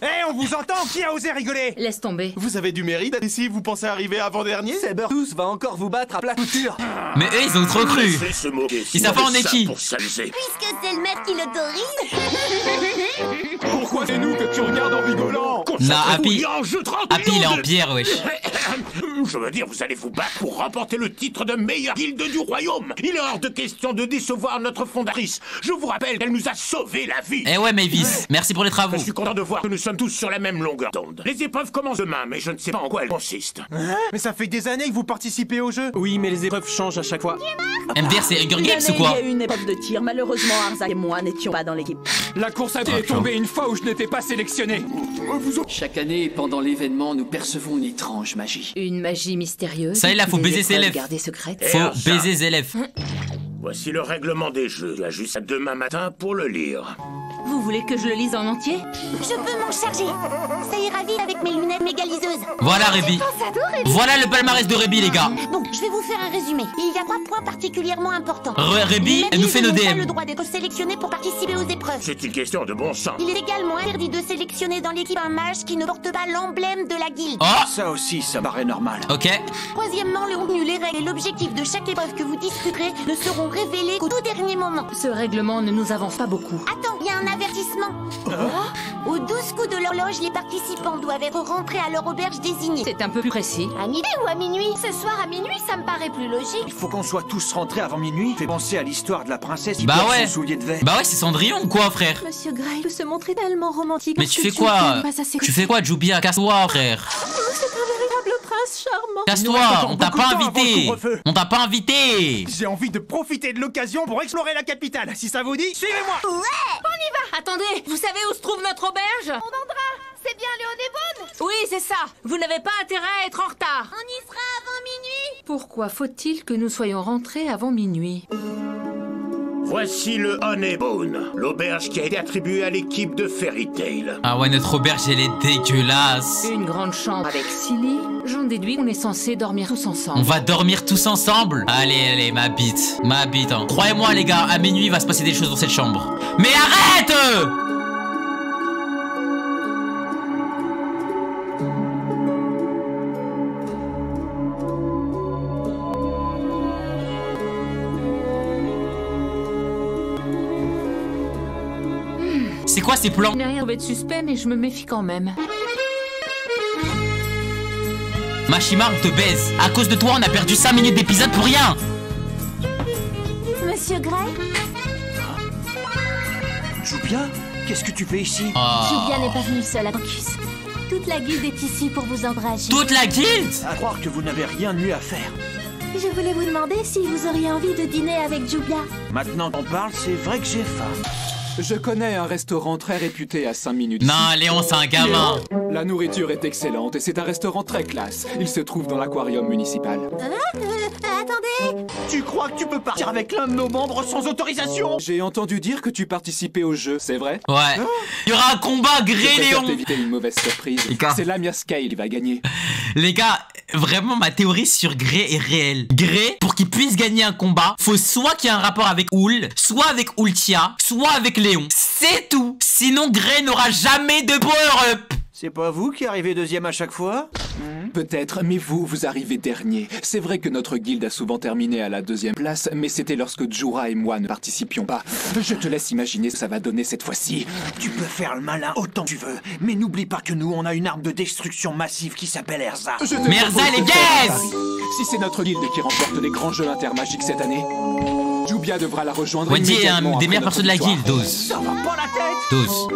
Speaker 12: Hé, on vous entend? Qui a osé rigoler?
Speaker 11: Laisse tomber.
Speaker 9: Vous avez du mérite ici, vous pensez arriver avant-dernier?
Speaker 12: Sabertooth va encore vous battre à plat couture.
Speaker 1: Mais eux, ils ont trop cru.
Speaker 5: Laissez se moquer,
Speaker 1: Ils savent pas on est
Speaker 5: ça
Speaker 1: qui.
Speaker 5: pour s'amuser.
Speaker 4: Puisque c'est le maître qui l'autorise.
Speaker 9: Pourquoi c'est nous que tu regardes en rigolant?
Speaker 1: Non, Happy.
Speaker 5: Concentrez-vous, il est en jeu 30
Speaker 1: Happy, il est en
Speaker 5: millions de-
Speaker 1: pierre, wesh.
Speaker 5: Je veux dire, vous allez vous battre pour remporter le titre de meilleure guilde du royaume. Il est hors de question de décevoir notre fondatrice. Je vous rappelle qu'elle nous a sauvé la vie.
Speaker 1: Eh ouais, Mavis, merci pour les travaux.
Speaker 5: Je suis content de voir que nous sommes tous sur la même longueur d'onde. Les épreuves commencent demain, mais je ne sais pas en quoi elles consistent.
Speaker 12: Mais ça fait des années que vous participez au jeu.
Speaker 14: Oui, mais les épreuves changent à chaque fois.
Speaker 1: MDR, c'est Hunger Games ou quoi?
Speaker 13: Il y a eu une épreuve de tir. Malheureusement, Arzak et moi n'étions pas dans l'équipe.
Speaker 12: La course à pied est tombée une fois où je n'étais pas sélectionné.
Speaker 7: Chaque année, pendant l'événement, nous percevons une étrange magie.
Speaker 11: Une magie mystérieuse.
Speaker 1: Ça y est, là, faut baiser ses lèvres.
Speaker 11: Garder secrète.
Speaker 1: Faut baiser ses lèvres.
Speaker 5: Voici le règlement des jeux. Tu as juste demain matin pour le lire.
Speaker 11: Vous voulez que je le lise en entier?
Speaker 4: Je peux m'en charger. Ça ira vite avec mes lunettes mégaliseuses.
Speaker 1: Voilà Rébi. Voilà le palmarès de Rébi, les gars.
Speaker 4: Bon, je vais vous faire un résumé. Il y a 3 points particulièrement importants.
Speaker 1: Rébi, elle nous fait nos
Speaker 4: n'a pas
Speaker 1: DM.
Speaker 4: le droit d'être sélectionné pour participer aux épreuves.
Speaker 5: C'est une question de bon sens.
Speaker 4: Il est également interdit de sélectionner dans l'équipe un mage qui ne porte pas l'emblème de la guilde.
Speaker 1: Oh,
Speaker 12: Ça aussi, ça paraît normal.
Speaker 1: ok.
Speaker 4: Troisièmement, le contenu, les règles et l'objectif de chaque épreuve que vous discuterez ne seront révélés qu'au tout dernier moment.
Speaker 11: Ce règlement ne nous avance pas beaucoup.
Speaker 4: Attends, il y a un avertissement. Aux 12 coups de l'horloge, les participants doivent être rentrés à leur auberge désignée.
Speaker 11: C'est un peu plus précis.
Speaker 4: À midi ou à minuit? Ce soir à minuit, ça me paraît plus logique.
Speaker 12: Il faut qu'on soit tous rentrés avant minuit. Fait penser à l'histoire de la princesse qui
Speaker 1: Bah
Speaker 12: porte
Speaker 1: ouais.
Speaker 12: son soulier de verre.
Speaker 1: Bah ouais, c'est Cendrillon ou quoi, frère?
Speaker 10: Monsieur Gray peut se montrer tellement romantique.
Speaker 1: Mais tu fais quoi? Tu fais quoi, Jubia? Casse-toi, frère.
Speaker 10: C'est un véritable prince charmant.
Speaker 1: Casse-toi, on t'a pas
Speaker 12: beaucoup de temps avant le
Speaker 1: invité.
Speaker 12: couvre-feu.
Speaker 1: On t'a pas invité.
Speaker 12: J'ai envie de profiter de l'occasion pour explorer la capitale. Si ça vous dit, suivez-moi.
Speaker 11: Attendez, vous savez où se trouve notre auberge?
Speaker 4: On vendra. C'est bien Léonébone.
Speaker 11: Oui, c'est ça. Vous n'avez pas intérêt à être en retard.
Speaker 4: On y sera avant minuit.
Speaker 11: Pourquoi faut-il que nous soyons rentrés avant minuit?
Speaker 5: Voici le Honeybone, l'auberge qui a été attribuée à l'équipe de Fairy Tail.
Speaker 1: Ah ouais, notre auberge, elle est dégueulasse.
Speaker 11: Une grande chambre avec 6 lits. J'en déduis qu'on est censé dormir tous ensemble.
Speaker 1: On va dormir tous ensemble? Allez, ma bite. Ma bite, hein. Croyez-moi, les gars, à minuit, il va se passer des choses dans cette chambre. Mais arrête! C'est quoi ces plans?
Speaker 11: Je n'ai rien trouvé de suspect, mais je me méfie quand même.
Speaker 1: Machima, on te baise. À cause de toi, on a perdu 5 minutes d'épisode pour rien.
Speaker 10: Monsieur Gray?
Speaker 12: Jubia, qu'est-ce que tu fais ici?
Speaker 10: Jubia n'est pas venue seule à Campus. Toute la guilde est ici pour vous encourager.
Speaker 1: Toute la guilde?
Speaker 12: À croire que vous n'avez rien de mieux à faire.
Speaker 10: Je voulais vous demander si vous auriez envie de dîner avec Jubia.
Speaker 12: Maintenant qu'on parle, c'est vrai que j'ai faim.
Speaker 15: Je connais un restaurant très réputé à 5 minutes.
Speaker 1: Non, Léon, c'est un gamin.
Speaker 15: La nourriture est excellente et c'est un restaurant très classe. Il se trouve dans l'aquarium municipal.
Speaker 4: Attendez.
Speaker 12: Tu crois que tu peux partir avec l'un de nos membres sans autorisation?
Speaker 15: J'ai entendu dire que tu participais au jeu, c'est vrai?
Speaker 1: Ouais. Il y aura un combat Gré-Léon.
Speaker 15: Éviter une mauvaise surprise. C'est Lamia Scale qui va gagner.
Speaker 1: Les gars, vraiment ma théorie sur Gré est réelle. Gré, pour qu'il puisse gagner un combat, faut soit qu'il y ait un rapport avec Oul, soit avec Ultia, soit avec Léon. C'est tout. Sinon Gré n'aura jamais de power-up.
Speaker 12: C'est pas vous qui arrivez deuxième à chaque fois?
Speaker 15: Peut-être, mais vous arrivez dernier. C'est vrai que notre guilde a souvent terminé à la 2e place, mais c'était lorsque Jura et moi ne participions pas. Je te laisse imaginer ce que ça va donner cette fois-ci.
Speaker 12: Tu peux faire le malin autant que tu veux, mais n'oublie pas que nous, on a une arme de destruction massive qui s'appelle Erza.
Speaker 1: Mais Erza, elle est gaze!
Speaker 15: Si c'est notre guilde qui remporte des grands jeux intermagiques cette année, Jubia devra la rejoindre.
Speaker 1: Wendy est
Speaker 15: immédiatement
Speaker 1: un des
Speaker 15: après
Speaker 1: meilleures
Speaker 15: notre
Speaker 1: personnes de la
Speaker 15: victoire.
Speaker 1: guilde, Dose.
Speaker 12: Ça va pas la tête!
Speaker 1: Dose.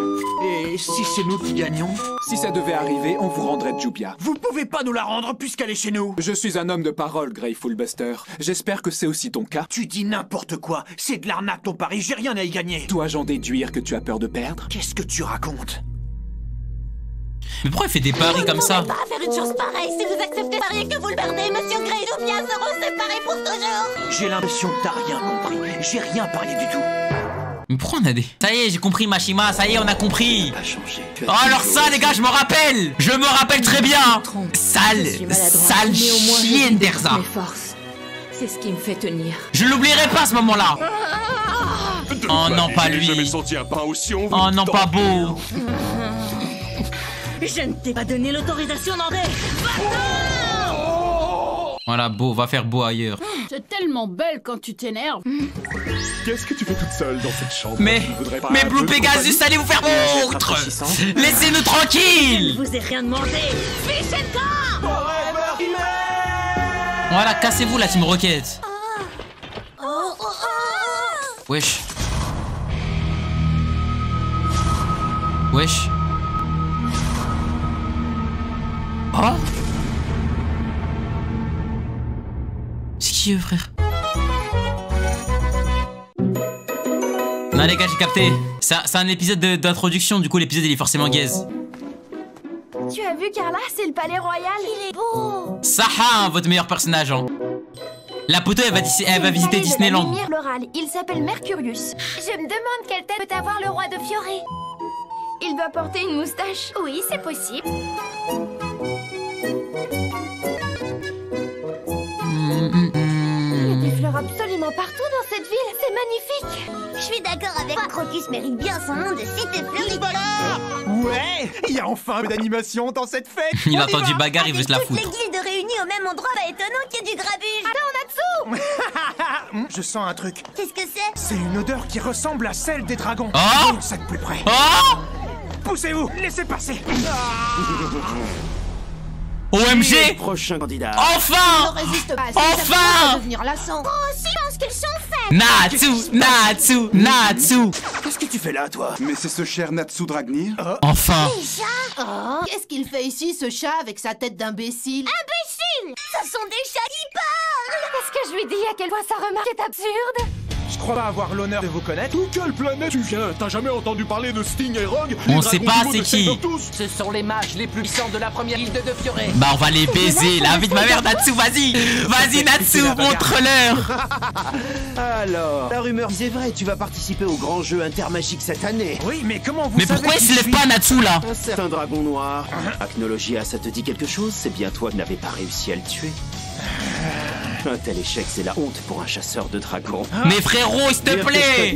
Speaker 12: Et si c'est nous qui gagnons?
Speaker 15: Si ça devait arriver, on vous rendrait Jubia.
Speaker 12: Vous pouvez pas nous la rendre puisqu'elle est chez nous.
Speaker 15: Je suis un homme de parole, Greyful Buster. J'espère que c'est aussi ton cas.
Speaker 12: Tu dis n'importe quoi. C'est de l'arnaque ton pari, j'ai rien à y gagner.
Speaker 15: Dois-je en déduire que tu as peur de perdre?
Speaker 12: Qu'est-ce que tu racontes?
Speaker 1: Mais pourquoi il fait des paris comme ça?
Speaker 4: Vous ne pouvez pas faire une chose pareille. Si vous acceptez de parier que vous le perdez, Monsieur Gray et Jubia seront séparés pour toujours.
Speaker 12: J'ai l'impression que t'as rien compris. J'ai rien parié du tout.
Speaker 1: Mais pourquoi on a des... Ça y est, j'ai compris Machima, ça y est, on a compris.
Speaker 7: Pas changé.
Speaker 1: Oh alors ça les gars, je me rappelle. Je me rappelle très bien. Sale chienne d'Erza.
Speaker 11: C'est ce qui me fait tenir.
Speaker 1: Je l'oublierai pas à ce moment-là. Oh non, pas lui.
Speaker 9: J'ai jamais senti un pain aussi
Speaker 1: Oh non, pas beau.
Speaker 11: Je ne t'ai pas donné l'autorisation d'entrer.
Speaker 1: Voilà, beau, va faire beau ailleurs.
Speaker 16: C'est tellement belle quand tu t'énerves.
Speaker 9: Qu'est-ce que tu fais toute seule dans cette chambre?
Speaker 1: Mais Blue Pegasus, allez vous faire montre. Laissez-nous tranquilles.
Speaker 11: Je vous ai rien demandé. Fish and Car.
Speaker 12: Forever
Speaker 1: Voilà, cassez-vous la Team Rocket. Wesh. Wesh. Oh. C'est qui eux, frère? Non les gars, j'ai capté. C'est un épisode d'introduction, du coup l'épisode il est forcément gaze.
Speaker 10: Tu as vu Carla, c'est le palais royal.
Speaker 4: Il est beau.
Speaker 1: Saha, hein, votre meilleur personnage. Hein. La poteau, elle va visiter Disneyland.
Speaker 10: De la lumière florale. Il s'appelle Mercurius.
Speaker 4: Je me demande quelle tête peut avoir le roi de Fioré.
Speaker 10: Il doit porter une moustache.
Speaker 4: Oui, c'est possible.
Speaker 10: Il y a des fleurs absolument partout dans cette ville. C'est magnifique.
Speaker 4: Je suis d'accord avec toi. Crocus mérite bien son nom de cité floricole.
Speaker 12: Ouais, il y a enfin un peu d'animation dans cette fête.
Speaker 1: Il a entendu bagarre, il veut se la foutre.
Speaker 4: Les guildes réunies au même endroit, pas étonnant qu'il y ait du grabuge.
Speaker 12: Attends, Natsu. Je sens un truc.
Speaker 4: Qu'est-ce que c'est?
Speaker 12: C'est une odeur qui ressemble à celle des dragons.
Speaker 1: Oh,
Speaker 12: ça de plus près.
Speaker 1: Oh,
Speaker 12: poussez-vous, laissez passer.
Speaker 1: OMG.
Speaker 14: Prochain candidat.
Speaker 1: Enfin.
Speaker 2: Ne résiste pas.
Speaker 1: Enfin.
Speaker 4: Devenir lassant. Oh, silence qu'ils sont faits.
Speaker 1: Natsu.
Speaker 14: Qu'est-ce que tu fais là, toi?
Speaker 9: Mais c'est ce cher Natsu Dragnir.
Speaker 1: Enfin.
Speaker 2: Qu'est-ce qu'il fait ici, ce chat, avec sa tête d'imbécile?
Speaker 4: Imbécile! Ce sont des chats qui parlent!
Speaker 10: Est-ce que je lui dis à quel point sa remarque est absurde?
Speaker 12: Je crois pas avoir l'honneur de vous connaître.
Speaker 9: D'où quelle planète tu viens? T'as jamais entendu parler de Sting et Rogue?
Speaker 1: On sait pas c'est qui.
Speaker 14: Ce sont les mages les plus puissants de la première guilde de Fioré.
Speaker 1: Bah on va les baiser, la vie de ma mère Natsu, vas-y. Vas-y Natsu, montre-leur.
Speaker 14: Alors, la rumeur disait vrai, tu vas participer au grand jeu intermagique cette année.
Speaker 12: Oui, mais comment vous
Speaker 1: Mais pourquoi il se lève pas Natsu là?
Speaker 14: Un certain dragon noir. Acnologia, ça te dit quelque chose? C'est bien toi qui n'avais pas réussi à le tuer. Un tel échec, c'est la honte pour un chasseur de dragons.
Speaker 1: Mais frérot, s'il te plaît.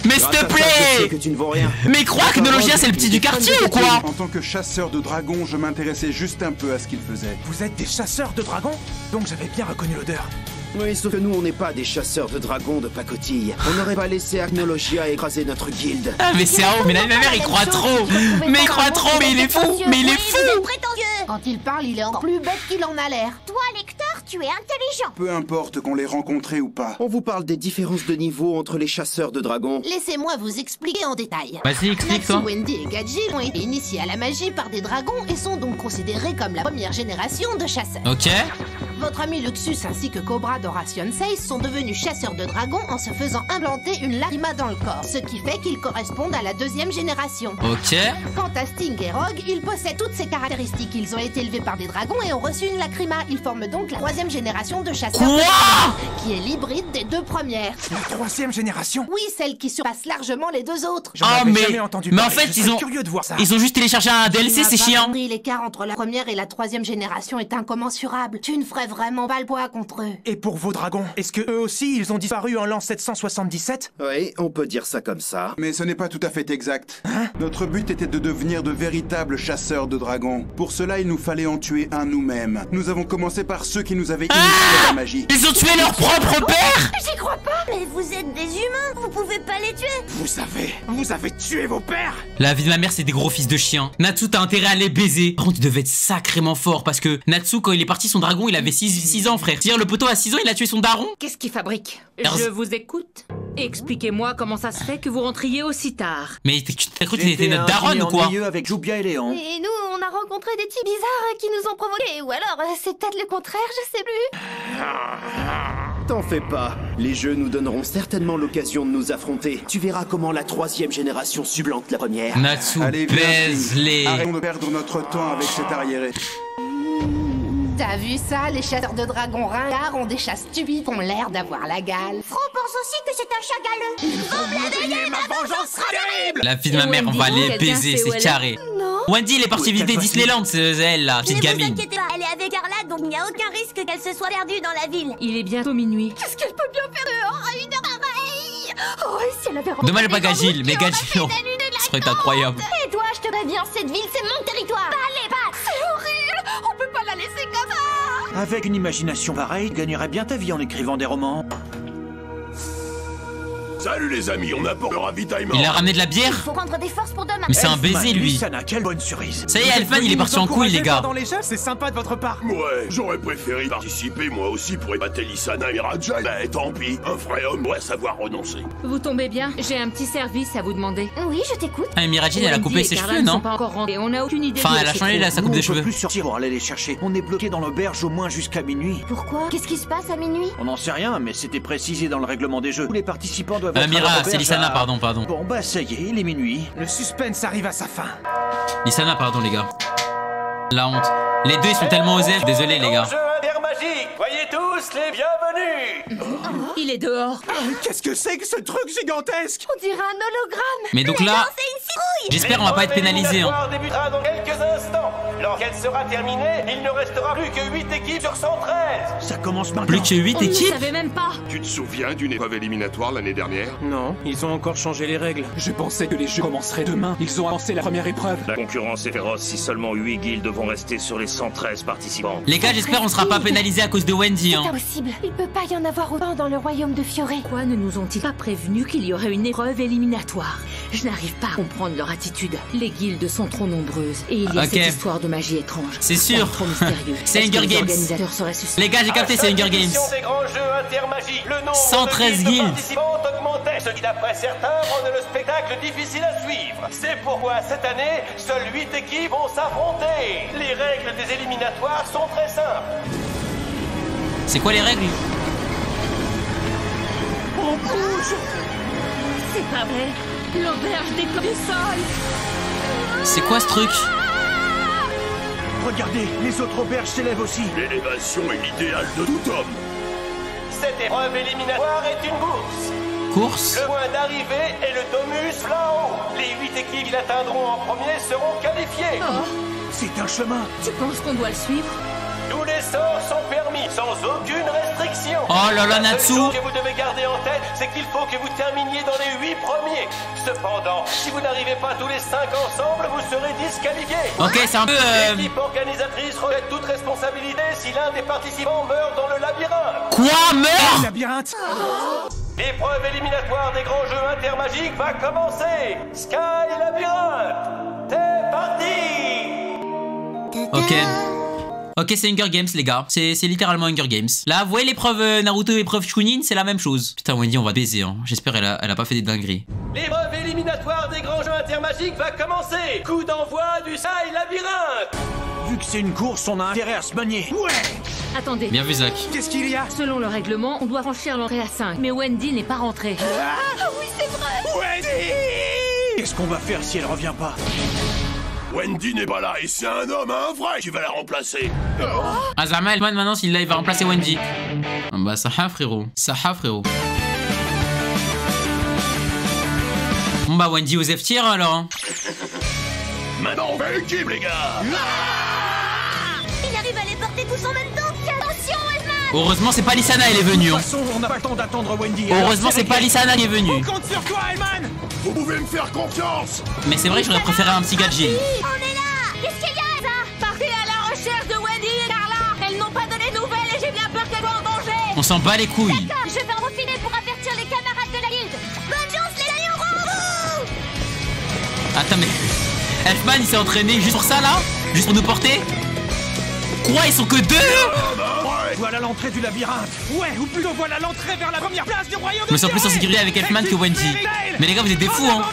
Speaker 1: Mais s'il te plaît.
Speaker 14: Que tu ne vaux rien.
Speaker 1: Mais crois que Acnologia c'est le petit du quartier ou quoi?
Speaker 9: En tant que chasseur de dragons, je m'intéressais juste un peu à ce qu'il faisait.
Speaker 12: Vous êtes des chasseurs de dragons? Donc j'avais bien reconnu l'odeur.
Speaker 14: Oui, sauf que nous, on n'est pas des chasseurs de dragons de pacotille. On n'aurait pas laissé Acnologia écraser notre guilde.
Speaker 1: Ah mais c'est un haut, mais la mère il croit trop. Mais il croit trop, mais il est fou. Mais il est fou.
Speaker 2: Quand il parle, il est encore plus bête qu'il en a l'air.
Speaker 4: Toi, lecteur, tu es intelligent.
Speaker 9: Peu importe qu'on l'ait rencontré ou pas.
Speaker 14: On vous parle des différences de niveau entre les chasseurs de dragons.
Speaker 2: Laissez-moi vous expliquer en détail.
Speaker 1: Vas-y, explique-toi.
Speaker 2: Natsu, Wendy et Gaji ont été initiés à la magie par des dragons et sont donc considérés comme la première génération de chasseurs.
Speaker 1: Ok.
Speaker 2: Votre ami Luxus ainsi que Cobra d'Horation 6 sont devenus chasseurs de dragons en se faisant implanter une lacrima dans le corps, ce qui fait qu'ils correspondent à la deuxième génération.
Speaker 1: Ok.
Speaker 2: Quant à Sting et Rogue, ils possèdent toutes ces caractéristiques. Ils ont été élevés par des dragons et ont reçu une lacrima. Ils forment donc la troisième génération de chasseurs de dragons, qui est l'hybride des deux premières.
Speaker 12: La troisième génération?
Speaker 2: Oui, celle qui surpasse largement les deux autres.
Speaker 1: Ah mais en fait
Speaker 12: ils
Speaker 1: ont juste téléchargé un DLC, c'est chiant.
Speaker 2: L'écart entre la première et la troisième génération est incommensurable. Tu ne ferais vraiment pas le poids contre eux.
Speaker 12: Et pour vos dragons, est-ce que eux aussi ils ont disparu en l'an 777?
Speaker 14: Oui, on peut dire ça comme ça.
Speaker 9: Mais ce n'est pas tout à fait exact. Notre but était de devenir de véritables chasseurs de dragons. Pour cela, il nous fallait en tuer un nous-mêmes. Nous avons commencé par ceux qui nous avaient initiés à la magie.
Speaker 1: Ils ont tué leur propre père?
Speaker 4: J'y crois pas. Mais vous êtes des humains, vous pouvez pas les tuer.
Speaker 12: Vous avez tué vos pères.
Speaker 1: La vie de ma mère, c'est des gros fils de chiens. Natsu, t'as intérêt à les baiser. Par contre, il devait être sacrément fort parce que Natsu, quand il est parti, son dragon, il avait 6 ans, frère. C'est-à-dire, le poteau à 6 ans, il a tué son daron.
Speaker 11: Qu'est-ce qu'il fabrique? Je vous écoute. Expliquez-moi comment ça se fait que vous rentriez aussi tard.
Speaker 1: Mais t'as cru que t'étais notre daronne ou quoi?
Speaker 12: Avec Jubia et Léon.
Speaker 10: Et nous, on a rencontré des types bizarres qui nous ont provoqués. Ou alors, c'est peut-être le contraire, je sais plus.
Speaker 14: T'en fais pas. Les jeux nous donneront certainement l'occasion de nous affronter. Tu verras comment la troisième génération supplante la première.
Speaker 1: Natsu,
Speaker 9: allez,
Speaker 1: baise-les.
Speaker 9: Arrêtons de perdre notre temps avec cet arriéré.
Speaker 2: T'as vu ça? Les chasseurs de dragons ringards ont des chats stupides qui ont l'air d'avoir la gale.
Speaker 4: Fro pense aussi que c'est un chat galeux. Il faut me
Speaker 12: ma vengeance sera terrible.
Speaker 1: La fille de ma mère, on va les baiser, c'est carré. Wendy, elle est partie visiter Disneyland, c'est elle, la petite gamine.
Speaker 4: Ne vous inquiétez pas, elle est avec Carla, donc il n'y a aucun risque qu'elle se soit perdue dans la ville.
Speaker 11: Il est bientôt minuit.
Speaker 10: Qu'est-ce qu'elle peut bien faire dehors à une heure pareille? Oh, et si elle avait rencontré
Speaker 1: Dommage pas Gagil, mais Gagil,
Speaker 10: ça
Speaker 1: serait incroyable.
Speaker 10: Et toi, je te préviens, cette ville, c'est mon territoire.
Speaker 4: Allez, passe.
Speaker 10: C'est horrible. On peut pas la laisser comme ça.
Speaker 12: Avec une imagination pareille, tu gagnerais bien ta vie en écrivant des romans.
Speaker 17: Salut les amis, on apporte le ravitaillement.
Speaker 1: Il a ramené de la bière?
Speaker 4: Faut prendre des forces pour demain.
Speaker 1: Mais c'est un baiser lui.
Speaker 12: Lissana, quelle bonne cerise.
Speaker 1: Ça y est, Elfman il est parti en couille les gars.
Speaker 12: Dans les jeux, c'est sympa de votre part.
Speaker 17: Ouais, j'aurais préféré participer moi aussi pour épater Lissana et Raja. Mais tant pis, un vrai homme doit savoir renoncer.
Speaker 11: Vous tombez bien, j'ai un petit service à vous demander.
Speaker 4: Oui, je t'écoute.
Speaker 1: Ah, Mirajin elle a coupé ses cheveux, non?
Speaker 11: Pas encore rentrés. On n'a aucune idée.
Speaker 1: Enfin, elle a changé là sa coupe de cheveux.
Speaker 12: On peut plus sortir pour aller les chercher. On est bloqué dans l'auberge au moins jusqu'à minuit.
Speaker 4: Pourquoi? Qu'est-ce qui se passe à minuit?
Speaker 12: On n'en sait rien, mais c'était précisé dans le règlement des jeux. Tous les participants doivent être
Speaker 1: Mira, c'est Lissana, pardon.
Speaker 12: Bon bah ça y est, il est minuit. Le suspense arrive à sa fin.
Speaker 1: Lissana, pardon les gars. La honte. Les deux ils sont tellement osés, désolé les gars.
Speaker 18: Magique, voyez tous les bienvenus.
Speaker 11: Il est dehors.
Speaker 12: Qu'est-ce que c'est que ce truc gigantesque?
Speaker 4: On dirait un hologramme.
Speaker 1: Mais donc là, j'espère on va pas être pénalisé.
Speaker 18: L'histoire débutera dans quelques instants. Lorsqu'elle sera terminée, il ne restera plus que 8 équipes sur 113.
Speaker 12: Ça commence maintenant.
Speaker 1: Plus que 8 équipes?
Speaker 11: Je savais même pas.
Speaker 17: Tu te souviens d'une épreuve éliminatoire l'année dernière?
Speaker 12: Non, ils ont encore changé les règles.
Speaker 15: Je pensais que les jeux commenceraient demain. Ils ont avancé la première épreuve.
Speaker 14: La concurrence est féroce si seulement 8 guildes vont rester sur les 113 participants.
Speaker 1: Les gars, j'espère on sera pas pénalisé à cause de Wendy.
Speaker 4: C'est impossible. Il peut pas y en avoir autant dans le royaume de Fioré.
Speaker 11: Pourquoi ne nous ont-ils pas prévenus qu'il y aurait une épreuve éliminatoire? Je n'arrive pas à comprendre leur attitude. Les guildes sont trop nombreuses et il y a cette histoire de magie étrange.
Speaker 1: C'est sûr.
Speaker 11: Trop mystérieux.
Speaker 1: C'est Hunger Games. Les gars, j'ai capté, c'est Hunger Games.
Speaker 18: Des grands jeux intermagiques. Le nombre
Speaker 1: 113
Speaker 18: de
Speaker 1: guildes
Speaker 18: participants augmentait, ce qui d'après certains rendait le spectacle difficile à suivre. C'est pourquoi cette année, seules 8 équipes vont s'affronter. Les règles des éliminatoires sont très simples.
Speaker 1: C'est quoi les règles?
Speaker 11: On bouge. C'est pas vrai. L'auberge décolle du sol.
Speaker 1: C'est quoi ce truc?
Speaker 12: Regardez, les autres auberges s'élèvent aussi.
Speaker 17: L'élévation est l'idéal de tout homme.
Speaker 18: Cette épreuve éliminatoire est une course.
Speaker 1: Course?
Speaker 18: Le point d'arrivée est le domus là-haut. Les 8 équipes qui l'atteindront en premier seront qualifiées.
Speaker 11: Oh.
Speaker 12: C'est un chemin.
Speaker 11: Tu penses qu'on doit le suivre?
Speaker 18: Tous les sorts sont permis, sans aucune restriction.
Speaker 1: Oh là là, Natsu!
Speaker 18: La seule chose que vous devez garder en tête, c'est qu'il faut que vous terminiez dans les 8 premiers. Cependant, si vous n'arrivez pas tous les 5 ensemble, vous serez disqualifiés.
Speaker 1: Ok, c'est un peu...
Speaker 18: L'équipe organisatrice rejette toute responsabilité si l'un des participants meurt dans le labyrinthe.
Speaker 1: Quoi? Meurt?
Speaker 12: Labyrinthe?
Speaker 18: L'épreuve éliminatoire des grands jeux intermagiques va commencer. Sky Labyrinthe, c'est parti.
Speaker 1: Ok. Ok, c'est Hunger Games, les gars. C'est littéralement Hunger Games. Là, vous voyez l'épreuve Naruto et l'épreuve Chunin, c'est la même chose. Putain, Wendy, on va baiser, hein. J'espère elle a pas fait des dingueries.
Speaker 18: L'épreuve éliminatoire des grands jeux intermagiques va commencer. Coup d'envoi du Sky Labyrinthe.
Speaker 12: Vu que c'est une course, on a intérêt à se manier. Ouais.
Speaker 11: Attendez.
Speaker 1: Bien vu, Zach.
Speaker 12: Qu'est-ce qu'il y a?
Speaker 11: Selon le règlement, on doit franchir l'entrée à 5. Mais Wendy n'est pas rentrée.
Speaker 4: Ah oui, c'est vrai.
Speaker 12: Wendy! Qu'est-ce qu'on va faire si elle revient pas?
Speaker 17: Wendy n'est pas là et c'est un homme, un vrai, qui va la remplacer.
Speaker 1: Ah, Zama Elfman, maintenant, s'il là, il va remplacer Wendy. Ah bah, Saha, frérot. Saha, frérot. Bon bah, Wendy aux F-tier, alors. Hein.
Speaker 17: Maintenant, on fait l'équipe, les gars.
Speaker 4: Il arrive à les porter tous en même temps. Attention, Elfman.
Speaker 1: Heureusement, c'est pas Lissana, elle est venue.
Speaker 12: De toute façon, on n'a pas le temps d'attendre Wendy.
Speaker 1: Heureusement, c'est pas Lissana qui est venue.
Speaker 12: On compte sur toi, Elman.
Speaker 17: Vous pouvez me faire confiance.
Speaker 1: Mais c'est vrai que j'aurais préféré un petit gadget.
Speaker 4: On est là. Qu'est-ce qu'il y a, ça?
Speaker 11: Partez à la recherche de Wendy et Carla. Elles n'ont pas donné de nouvelles et j'ai bien peur qu'elles soient en danger.
Speaker 1: On s'en bat les couilles.
Speaker 4: D'accord, je vais en refiler pour avertir les camarades de la guilde. Bonne chance, les amis, on rend.
Speaker 1: Attends, mais... Elfman, il s'est entraîné juste pour ça, là? Juste pour nous porter? Quoi, ils sont que 2?
Speaker 12: Voilà l'entrée du labyrinthe. Ouais, ou plutôt voilà l'entrée vers la première place du royaume.
Speaker 1: Je me sens plus en sécurité avec Elfman que Wendy. Mais les gars, vous êtes des fous, hein.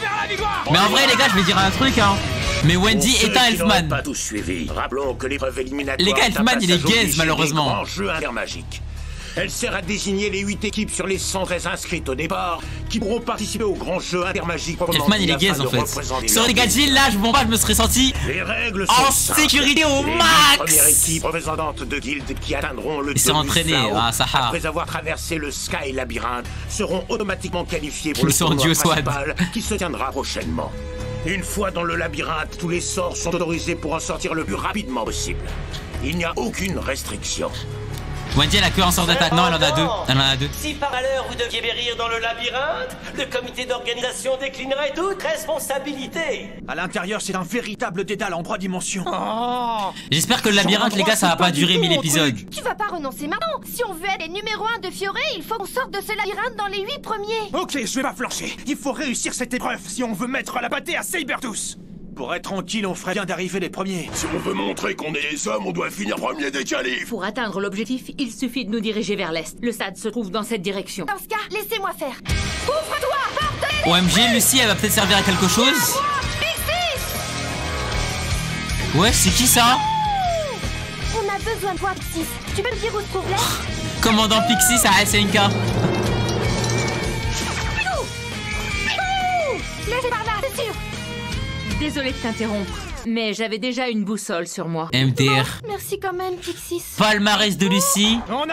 Speaker 1: Mais en vrai, les gars, je vais dire un truc, hein. Mais Wendy est un Elfman.
Speaker 5: Pas tout suivi. Rappelons que l'épreuve éliminatoire.
Speaker 1: Les gars, Elfman, il est gaze, malheureusement.
Speaker 5: Grand jeu intermagique. Elle sert à désigner les 8 équipes sur les 113 inscrites au départ qui pourront participer au grand jeu intermagique.
Speaker 1: Elfman, il est gaze en fait. Sur les gadgets, là, je m'en bats, je me serais senti en sécurité au max.
Speaker 5: Les premières équipes représentantes de guildes qui atteindront le
Speaker 1: Ils sont entraînés, Saha.
Speaker 5: Après avoir traversé le Sky Labyrinthe, seront automatiquement qualifiés pour le
Speaker 1: tournoi
Speaker 5: principal qui se tiendra prochainement. Une fois dans le labyrinthe, tous les sorts sont autorisés pour en sortir le plus rapidement possible. Il n'y a aucune restriction.
Speaker 1: Wendy elle a que un sort d'attaque. Non, elle en a deux. Elle en a deux.
Speaker 18: Si par malheur vous deviez périr dans le labyrinthe, le comité d'organisation déclinerait toute responsabilité.
Speaker 12: À l'intérieur, c'est un véritable dédale en 3 dimensions.
Speaker 1: J'espère que le labyrinthe, les gars, ça va pas durer 1000 épisodes.
Speaker 10: Tu vas pas renoncer maintenant. Si on veut être les numéro 1 de Fioré, il faut qu'on sorte de ce labyrinthe dans les 8 premiers.
Speaker 12: Ok, je vais pas flancher. Il faut réussir cette épreuve si on veut mettre la pâtée à Sabertooth. Pour être tranquille, on ferait bien d'arriver les premiers.
Speaker 17: Si on veut montrer qu'on est les hommes, on doit finir premier des qualifs.
Speaker 11: Pour atteindre l'objectif, il suffit de nous diriger vers l'est. Le stade se trouve dans cette direction.
Speaker 10: Dans ce cas, laissez-moi faire. Ouvre-toi, porte les...
Speaker 1: OMG, Lucie, elle va peut-être servir à quelque chose. Ouais, c'est qui ça?
Speaker 10: On a besoin de toi, Pixis. Tu peux me dire où se trouve l'est?
Speaker 1: Commandant Pixis à SNK.
Speaker 10: Laissez par là, c'est sûr.
Speaker 11: Désolée de t'interrompre, mais j'avais déjà une boussole sur moi.
Speaker 1: MDR.
Speaker 10: Merci quand même, Pixis.
Speaker 1: Palmarès de Lucie. Non,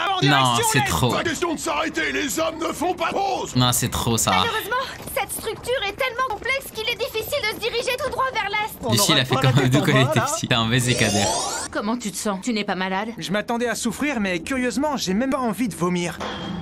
Speaker 1: c'est trop.
Speaker 17: Pas question de s'arrêter, les hommes ne font pas pause.
Speaker 1: Non, c'est trop ça.
Speaker 10: Malheureusement, cette structure est tellement complexe qu'il est difficile de se diriger tout droit vers l'est.
Speaker 1: Lucie, elle a fait quand même deux qualités ici. T'as un VZKD.
Speaker 11: Comment tu te sens? Tu n'es pas malade?
Speaker 12: Je m'attendais à souffrir, mais curieusement, j'ai même pas envie de vomir.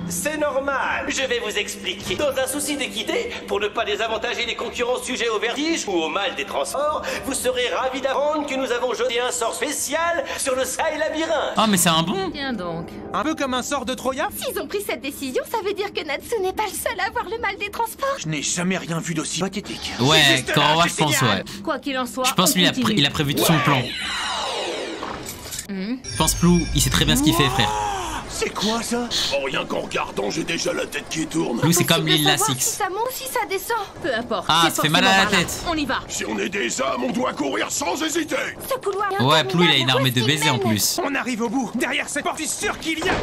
Speaker 18: C'est normal. Je vais vous expliquer. Dans un souci d'équité, pour ne pas désavantager les concurrents sujets au vertige ou au mal des transports, vous serez ravis d'apprendre que nous avons jeté un sort spécial sur le Sai Labyrinthe.
Speaker 1: Ah, mais c'est un bon.
Speaker 11: Tiens donc.
Speaker 12: Un peu comme un sort de Troya.
Speaker 10: S'ils ont pris cette décision, ça veut dire que Natsu n'est pas le seul à avoir le mal des transports.
Speaker 12: Je n'ai jamais rien vu d'aussi pathétique.
Speaker 1: Ouais, Korowa, je pense, ouais.
Speaker 11: Quoi qu'il en soit,
Speaker 1: je pense qu'il il a prévu tout son plan. Je pense Plou, il sait très bien ce qu'il fait, frère.
Speaker 12: C'est quoi ça?
Speaker 17: Oh, rien qu'en regardant, j'ai déjà la tête qui tourne.
Speaker 1: Plou, c'est comme Lil Nas X.
Speaker 10: Si ça monte, si ça descend.
Speaker 11: Peu importe.
Speaker 1: Ah, ça fait mal à la tête.
Speaker 11: On y va.
Speaker 17: Si on est des hommes, on doit courir sans hésiter.
Speaker 10: Ce couloir.
Speaker 1: Ouais, Plou, il a une armée de baisers en plus.
Speaker 12: On arrive au bout. Derrière cette porte, je suis sûr qu'il y a.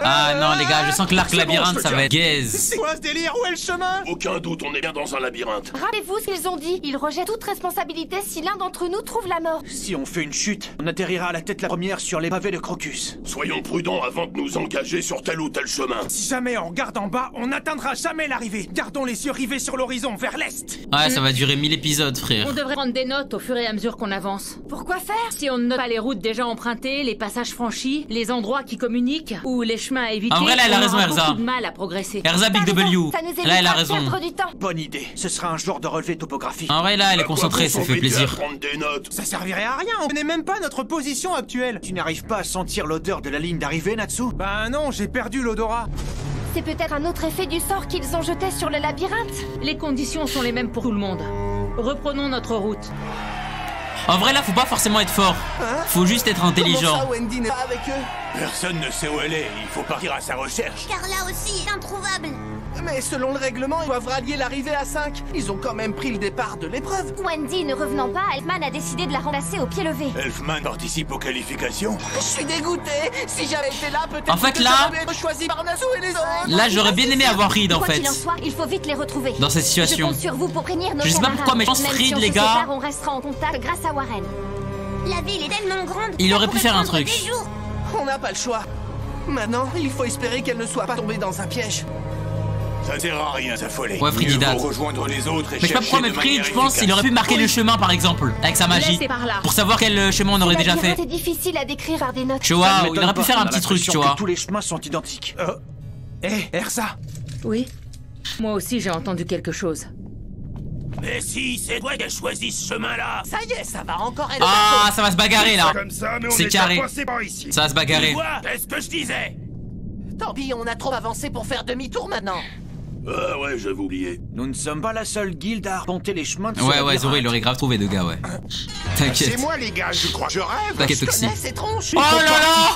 Speaker 1: Ah non, les gars, je sens que l'arc labyrinthe, ça va être gaze.
Speaker 12: C'est quoi ce délire? Où est le chemin?
Speaker 17: Aucun doute, on est bien dans un labyrinthe.
Speaker 10: Rappelez-vous ce qu'ils ont dit. Ils rejettent toute responsabilité si l'un d'entre nous trouve la mort.
Speaker 12: Si on fait une chute, on atterrira à la tête la première sur les pavés de Crocus.
Speaker 17: Soyons prudents avant de nous engager sur tel ou tel chemin.
Speaker 12: Si jamais on regarde en bas, on n'atteindra jamais l'arrivée. Gardons les yeux rivés sur l'horizon, vers l'est.
Speaker 1: Ouais, ça va durer 1000 épisodes, frère.
Speaker 11: On devrait prendre des notes au fur et à mesure qu'on avance.
Speaker 10: Pourquoi faire?
Speaker 11: Si on ne note pas les routes déjà empruntées, les passages franchis, les endroits qui communiquent ou les chemins à éviter,
Speaker 1: en vrai, là, elle a raison,
Speaker 11: on aura
Speaker 1: Erza.
Speaker 11: beaucoup de mal à progresser.
Speaker 1: Erza Big W. Là, elle a raison.
Speaker 12: Bonne idée. Ce sera un genre de relevé topographique.
Speaker 1: En vrai, là, elle est concentrée, ça fait plaisir.
Speaker 12: Ça servirait à rien. On connaît même pas notre position actuelle. Tu n'arrives pas à sentir l'odeur de la ligne d'arrivée, Natsu? Bah non, j'ai perdu l'odorat.
Speaker 10: C'est peut-être un autre effet du sort qu'ils ont jeté sur le labyrinthe.
Speaker 11: Les conditions sont les mêmes pour tout le monde. Reprenons notre route.
Speaker 1: En vrai, là, faut pas forcément être fort. Faut juste être intelligent.
Speaker 19: Comment ça, Wendy n'est pas avec eux?
Speaker 5: Personne ne sait où elle est. Il faut partir à sa recherche.
Speaker 4: Carla aussi est introuvable.
Speaker 19: Mais selon le règlement, ils doivent rallier l'arrivée à 5. Ils ont quand même pris le départ de l'épreuve.
Speaker 10: Wendy ne revenant pas, Elfman a décidé de la remplacer au pied levé.
Speaker 5: Elfman participe aux qualifications.
Speaker 19: Je suis dégoûté. Si j'avais été là, peut-être
Speaker 1: en fait,
Speaker 19: que
Speaker 1: là,
Speaker 19: j'aurais été choisi par Natsu et les autres.
Speaker 1: Là, j'aurais bien aimé avoir Reed, en
Speaker 10: Quoi
Speaker 1: fait.
Speaker 10: qu'il en soit, il faut vite les retrouver.
Speaker 1: Dans cette situation.
Speaker 10: Je compte sur vous pour prévenir nos
Speaker 1: je sais pas pourquoi, mais je pense Reed, les gars.
Speaker 10: On restera en contact grâce à Warren.
Speaker 4: La ville est tellement grande.
Speaker 1: Il aurait pu faire un truc.
Speaker 19: On n'a pas le choix. Maintenant, il faut espérer qu'elle ne soit pas tombée dans un piège.
Speaker 5: Ça ne sert à rien s'affoler.
Speaker 1: Ouais, Fried, il date.
Speaker 5: Rejoindre les autres et
Speaker 1: mais je sais pas pourquoi, mais Fried, je pense qu'il aurait pu marquer le chemin, par exemple, avec sa magie. Pour savoir quel chemin on aurait déjà fait.
Speaker 10: C'est difficile à décrire par des notes.
Speaker 1: Tu vois, il aurait pu faire un petit truc, tu vois.
Speaker 12: Tous les chemins sont identiques. Erza.
Speaker 11: Oui. Moi aussi, j'ai entendu quelque chose.
Speaker 5: Mais si, c'est toi qui as choisi ce chemin-là.
Speaker 19: Ça y est, ça va encore être.
Speaker 1: Ah, ça va se bagarrer là.
Speaker 17: C'est
Speaker 1: carré.
Speaker 17: Ici.
Speaker 1: Ça va se bagarrer.
Speaker 5: C'est ce que je disais.
Speaker 19: Tant pis, on a trop avancé pour faire demi-tour maintenant.
Speaker 17: Ah ouais, j'avais oublié.
Speaker 12: Nous ne sommes pas la seule guilde à arpenter les chemins de
Speaker 1: Ouais, Zoro, il aurait grave trouvé deux gars, ouais. T'inquiète.
Speaker 17: C'est moi les gars, je crois. Je rêve.
Speaker 1: T'inquiète, Toxi.
Speaker 17: Oh
Speaker 1: là là.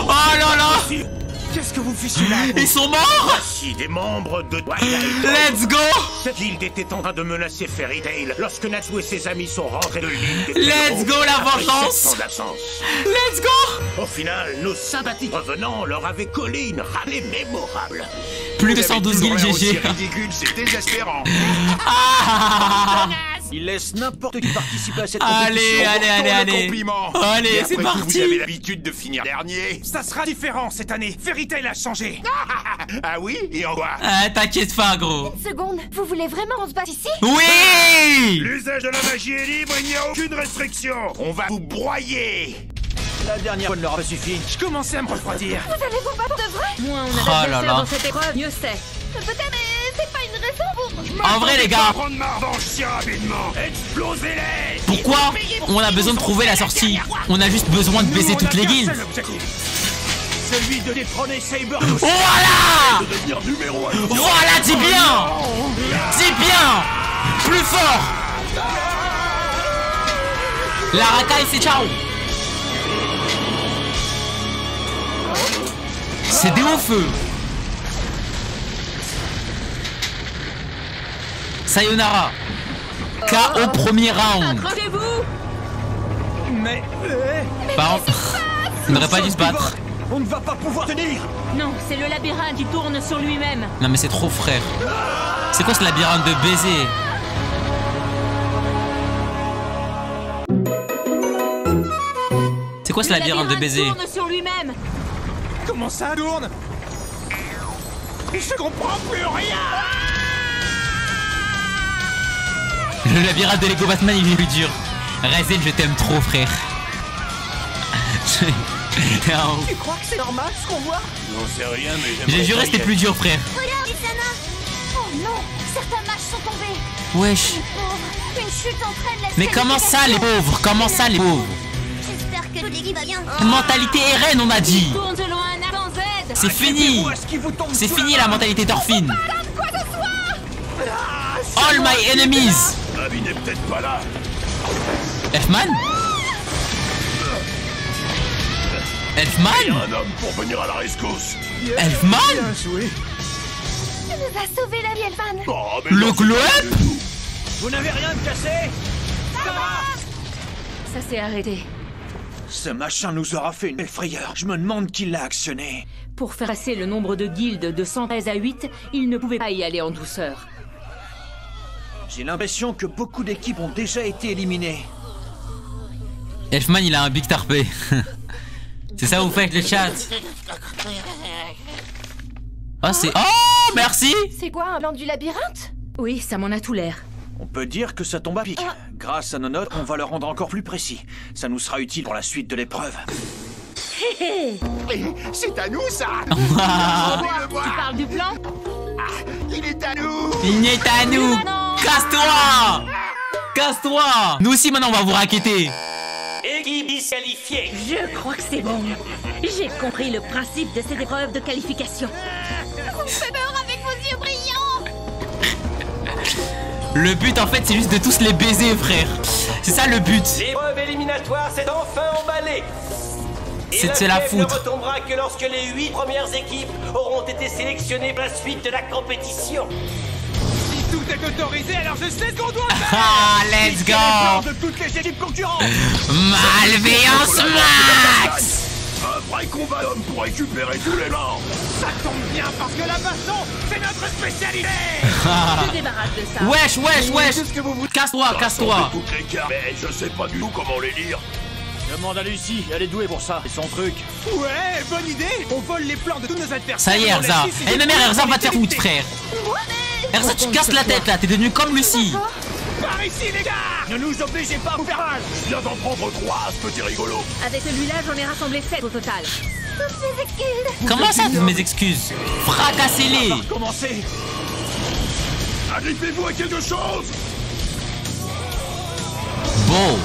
Speaker 1: Oh là là.
Speaker 12: Qu'est-ce que vous fichez là?
Speaker 1: Ils sont morts.
Speaker 5: Voici des membres de Twilight.
Speaker 1: Let's go.
Speaker 5: Cette guilde était en train de menacer Fairy Tail lorsque Natsu et ses amis sont rentrés de l'île.
Speaker 1: Let's go la vengeance. Let's go.
Speaker 5: Au final, nos sympathiques revenants leur avaient collé une râlée mémorable.
Speaker 1: Plus que 112 000 GG.
Speaker 17: Ridicule, c'est désespérant.
Speaker 12: Il laisse n'importe qui participer à cette compétition.
Speaker 1: Allez, c'est parti.
Speaker 17: Vous avez l'habitude de finir dernier.
Speaker 12: Ça sera différent cette année. Fairy Tail a changé.
Speaker 17: Ah oui? Et en quoi?
Speaker 1: T'inquiète pas, gros.
Speaker 10: Une seconde, vous voulez vraiment qu'on se batte ici?
Speaker 1: Oui.
Speaker 17: L'usage de la magie est libre, il n'y a aucune restriction. On va vous broyer.
Speaker 12: La dernière fois ne leur a pas suffi. Je commençais à me refroidir.
Speaker 13: Vous allez vous battre de vrai?
Speaker 11: Moins on a d'adversaires dans cette épreuve, mieux c'est.
Speaker 13: Peut-être, mais c'est pas une raison pour...
Speaker 1: En vrai, les gars,
Speaker 17: Prendre ma revanche si rapidement. Explosez-les.
Speaker 1: pourquoi on a besoin de trouver la sortie? On a juste besoin de baiser toutes les guildes.
Speaker 5: Celui de détrôner Saber.
Speaker 1: Voilà.
Speaker 17: De devenir numéro 1.
Speaker 1: Voilà, dis bien. Dis bien. Plus fort. La racaille, c'est ciao. C'est des hauts feux. Sayonara. KO premier round.
Speaker 11: Accrochez-vous.
Speaker 12: Mais...
Speaker 1: Par contre, on n'aurait pas dû se battre.
Speaker 12: On ne va pas pouvoir tenir.
Speaker 11: Non, c'est le labyrinthe qui tourne sur lui-même.
Speaker 1: Non mais c'est trop, frère. C'est quoi ce labyrinthe de baiser? C'est quoi ce labyrinthe de baiser?
Speaker 11: Tourne sur lui-même.
Speaker 12: Comment ça tourne? Je comprends plus rien.
Speaker 1: Le labyrinthe de Lego Batman, il est plus dur. Rezen, je t'aime trop, frère.
Speaker 19: Tu crois que c'est normal ce qu'on voit?
Speaker 17: J'en sais rien, mais
Speaker 1: J'ai juré c'était plus dur, frère.
Speaker 4: Regarde, Isana. Oh non, certains matchs sont tombés.
Speaker 1: Wesh.
Speaker 4: Les pauvres, une chute entraîne la
Speaker 1: Mais comment ça, les pauvres? Comment ça, les pauvres?
Speaker 4: J'espère que l'équipe va bien.
Speaker 1: Mentalité RN, on a dit.
Speaker 11: Tourne selon un avant Z.
Speaker 1: C'est fini. C'est fini la mentalité d'Orphine. All my enemies.
Speaker 17: Abby n'est peut-être pas là.
Speaker 1: Elfman? Elfman?
Speaker 17: Il y a un homme pour venir à la rescousse.
Speaker 1: Elfman?
Speaker 4: Tu nous as sauvé la vie, Elfman.
Speaker 17: Oh, mais
Speaker 1: Le
Speaker 17: non,
Speaker 1: globe?
Speaker 12: Vous n'avez rien de cassé?
Speaker 11: Ça s'est arrêté.
Speaker 12: Ce machin nous aura fait une belle frayeur. Je me demande qui l'a actionné.
Speaker 11: Pour faire passer le nombre de guildes de 113 à 8, il ne pouvait pas y aller en douceur.
Speaker 12: J'ai l'impression que beaucoup d'équipes ont déjà été éliminées.
Speaker 1: Elfman, il a un big tarpé. C'est ça vous faites le chat? Oh c'est... Oh merci.
Speaker 10: C'est quoi, un plan du labyrinthe?
Speaker 11: Oui, ça m'en a tout l'air.
Speaker 12: On peut dire que ça tombe à pic. Grâce à nos notes, on va le rendre encore plus précis. Ça nous sera utile pour la suite de l'épreuve.
Speaker 19: C'est à nous ça.
Speaker 11: Tu parles du plan?
Speaker 19: Il est à nous.
Speaker 1: Il est à nous. Casse-toi. Casse-toi. Nous aussi maintenant on va vous raqueter.
Speaker 18: Équipe disqualifiée.
Speaker 11: Je crois que c'est bon. J'ai compris le principe de cette épreuve de qualification.
Speaker 4: Vous me faites peur avec vos yeux brillants.
Speaker 1: Le but en fait c'est juste de tous les baiser, frère. C'est ça le but.
Speaker 18: L'épreuve éliminatoire s'est enfin emballée.
Speaker 1: C'est la
Speaker 18: fièvre ne
Speaker 1: foutre.
Speaker 18: retombera que lorsque les 8 premières équipes auront été sélectionnées pour la suite de la compétition.
Speaker 12: Si tout est autorisé, alors je sais ce qu'on doit faire.
Speaker 1: Ah, let's go.
Speaker 12: De toutes les équipes concurrentes.
Speaker 1: Malveillance max.
Speaker 17: Un vrai combat d'hommes pour récupérer tous les blancs.
Speaker 12: Ça tombe bien parce que la baston, c'est notre spécialité.
Speaker 11: Je te débarrasse de ça.
Speaker 1: Wesh, wesh, wesh. Casse-toi, casse-toi.
Speaker 17: Toutes les cartes, mais je sais pas du tout comment les lire.
Speaker 12: Demande à Lucie, elle est douée pour ça. C'est son truc. Ouais, bonne idée. On vole les plans de tous nos adversaires.
Speaker 1: Ça y est, Erza. Eh, ma mère, Erza va te faire foutre, frère. Erza, tu te casses la tête là, t'es devenu comme Lucie.
Speaker 12: Par ici, les gars. Ne nous obligez pas à vous faire mal.
Speaker 17: Je viens d'en prendre 3, ce petit rigolo.
Speaker 11: Avec celui-là, j'en ai rassemblé 7 au total.
Speaker 4: Toutes mes excuses.
Speaker 1: Comment ça, toutes mes excuses? Fracassez-les.
Speaker 12: Commencez.
Speaker 17: Agrippez-vous à quelque chose.
Speaker 1: Bon.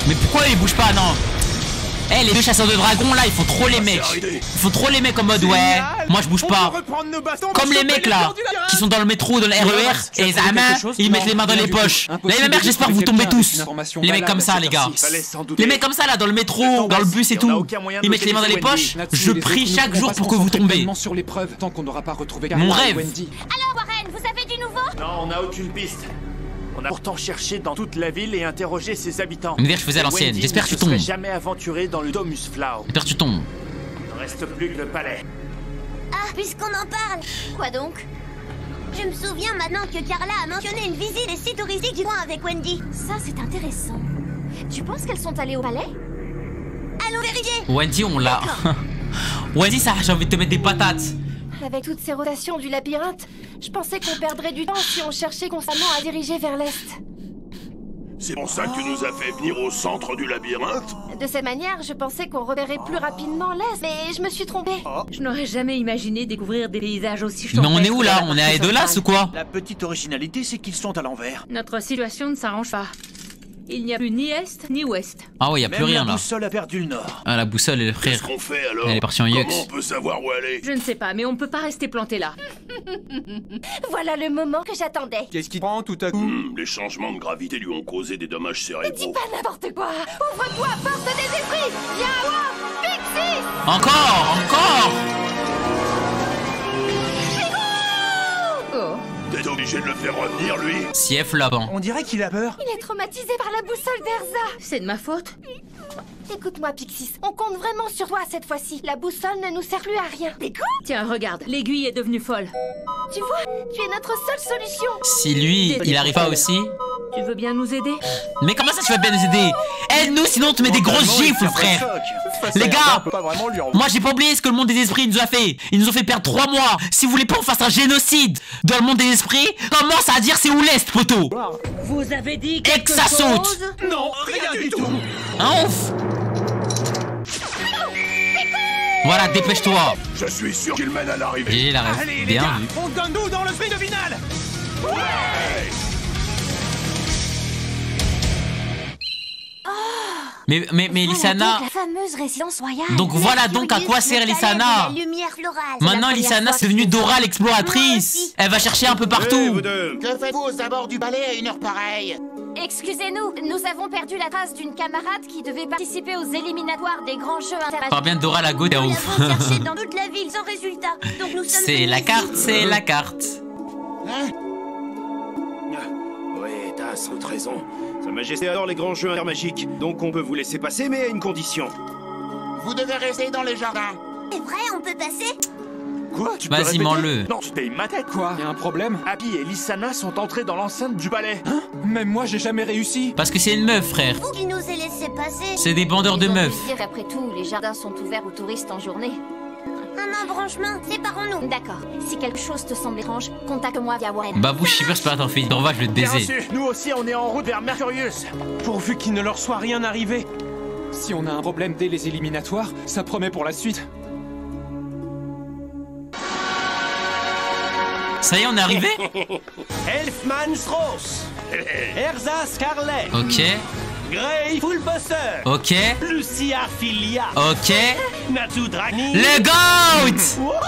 Speaker 1: Mais pourquoi ils bougent pas, non? Eh, les deux chasseurs de dragons là, ils font trop les mecs. Ils font trop les mecs en mode ouais, moi je bouge pas. Comme les mecs là, qui sont dans le métro, dans le RER, et les mains, ils mettent les mains dans les poches. Là, ma mère, j'espère que vous tombez tous. Les mecs comme ça, les gars. Les mecs comme ça là, dans le métro, dans le bus et tout, ils mettent les mains dans les poches. Je prie chaque jour pour que vous tombez. Mon rêve.
Speaker 4: Alors, Warren, vous avez du nouveau?
Speaker 12: Non, on n'a aucune piste. On a pourtant cherché dans toute la ville et interrogé ses habitants.
Speaker 1: Mais je faisais à l'ancienne,
Speaker 12: Wendy
Speaker 1: j'espère que tu
Speaker 12: ne se serait
Speaker 1: tombes.
Speaker 12: jamais aventuré dans le Domus Flau.
Speaker 1: J'espère que tu tombes.
Speaker 12: Il ne reste plus que le palais.
Speaker 4: Ah, puisqu'on en parle. Quoi donc? Je me souviens maintenant que Carla a mentionné une visite des sites touristiques du coin avec Wendy. Ça, c'est intéressant. Tu penses qu'elles sont allées au palais? Allons vérifier.
Speaker 1: Wendy, on l'a. Wendy, ça, j'ai envie de te mettre des patates.
Speaker 10: Avec toutes ces rotations du labyrinthe, je pensais qu'on perdrait du temps si on cherchait constamment à diriger vers l'est.
Speaker 17: C'est pour ça que tu nous as fait venir au centre du labyrinthe?
Speaker 2: De cette manière, je pensais qu'on repérait plus rapidement l'Est, mais je me suis trompée.
Speaker 11: Je n'aurais jamais imaginé découvrir des paysages aussi
Speaker 1: Mais
Speaker 11: champêtres.
Speaker 1: on est où là? On est à Edolas ou quoi?
Speaker 12: La petite originalité, c'est qu'ils sont à l'envers.
Speaker 11: Notre situation ne s'arrange pas. Il n'y a plus ni Est ni Ouest.
Speaker 1: Ah ouais, y a plus rien
Speaker 12: La
Speaker 1: là.
Speaker 12: boussole a perdu le nord.
Speaker 1: Ah, la boussole, le frère.
Speaker 17: Qu'est-ce qu'on fait alors?
Speaker 1: Elle est partie en yux.
Speaker 17: Comment on peut savoir où aller?
Speaker 11: Je ne sais pas, mais on ne peut pas rester planté là.
Speaker 4: Voilà le moment que j'attendais.
Speaker 12: Qu'est-ce qui prend tout à coup?
Speaker 17: Les changements de gravité lui ont causé des dommages
Speaker 4: Dis
Speaker 17: cérébraux.
Speaker 4: pas n'importe quoi. Ouvre-toi, force des esprits. Yawa, Pixie.
Speaker 1: Encore!
Speaker 11: Oh.
Speaker 17: T'es obligé de le faire revenir, lui?
Speaker 1: Sief là-bas.
Speaker 12: On dirait qu'il a peur.
Speaker 4: Il est traumatisé par la boussole d'Erza.
Speaker 11: C'est de ma faute.
Speaker 2: Écoute-moi, Pixis, on compte vraiment sur toi cette fois-ci. La boussole ne nous sert plus à rien.
Speaker 4: Mais quoi?
Speaker 11: Tiens, regarde, l'aiguille est devenue folle.
Speaker 2: Tu vois, tu es notre seule solution.
Speaker 1: Si lui, il arrive pas aussi.
Speaker 11: Tu veux bien nous aider?
Speaker 1: Mais comment ça tu vas bien nous aider? Aide-nous sinon on te met des grosses gifles, frère. Les gars, moi j'ai pas oublié ce que le monde des esprits nous a fait. Ils nous ont fait perdre 3 mois. Si vous voulez pas qu'on fasse un génocide dans le monde des esprits, commence à dire c'est où l'Est, poteau.
Speaker 11: Vous avez dit
Speaker 1: Et
Speaker 11: quelque
Speaker 1: que ça
Speaker 11: chose?
Speaker 1: saute.
Speaker 12: Non, rien du tout.
Speaker 1: Un ouf. Voilà, dépêche-toi.
Speaker 17: Je suis sûr qu'il mène à l'arrivée.
Speaker 1: GG la rêve.
Speaker 12: Allez, les
Speaker 1: Bien
Speaker 12: gars,
Speaker 1: vu.
Speaker 12: on donne nous dans le sprint final.
Speaker 1: Mais Lissana.
Speaker 4: La fameuse résidence royale.
Speaker 1: Donc voilà donc à quoi sert Lissana. Maintenant Lissana c'est devenu Dora l'exploratrice. Elle va chercher un peu partout.
Speaker 19: Que faites-vous aux abords du balai à une heure pareille?
Speaker 4: Excusez-nous, nous avons perdu la trace d'une camarade qui devait participer aux éliminatoires des grands jeux internationaux.
Speaker 1: Par bien de Dora la go, t'es ouf.
Speaker 4: Nous l'avons cherché dans toute la ville sans résultat. Donc nous sommes
Speaker 1: C'est la carte, c'est la carte.
Speaker 19: Hein?
Speaker 14: Oui, t'as sans doute raison. Sa Majesté adore les grands jeux intermagiques, donc on peut vous laisser passer, mais à une condition.
Speaker 19: Vous devez rester dans les jardins.
Speaker 4: C'est vrai, on peut passer?
Speaker 12: Quoi? Tu peux
Speaker 1: Vas-y,
Speaker 12: répéter?
Speaker 1: mens-le.
Speaker 12: Non, tu payes ma tête.
Speaker 15: Quoi? Y a un problème?
Speaker 12: Abby et Lissana sont entrés dans l'enceinte du balai.
Speaker 15: Hein? Même moi j'ai jamais réussi.
Speaker 1: Parce que c'est une meuf, frère.
Speaker 4: Vous qui nous avez laissé passer.
Speaker 1: C'est des bandeurs de meufs.
Speaker 4: Après tout, les jardins sont ouverts aux touristes en journée. Un embranchement, séparons-nous. D'accord. Si quelque chose te semble étrange, contacte-moi via Warren.
Speaker 1: Babou, je suis pas super ton fils. D'envoi, je vais te
Speaker 12: Bien
Speaker 1: baiser.
Speaker 12: reçu. Nous aussi, on est en route vers Mercurius. Pourvu qu'il ne leur soit rien arrivé.
Speaker 15: Si on a un problème dès les éliminatoires, ça promet pour la suite.
Speaker 1: Ça y est, on est arrivé.
Speaker 18: Elfman Strauss, Erza Scarlet,
Speaker 1: Ok,
Speaker 18: Grey Fullbuster,
Speaker 1: ok,
Speaker 18: Lucia Filia,
Speaker 1: ok.
Speaker 18: Natsu Dragni.
Speaker 1: Le GOAT.
Speaker 18: Ouah,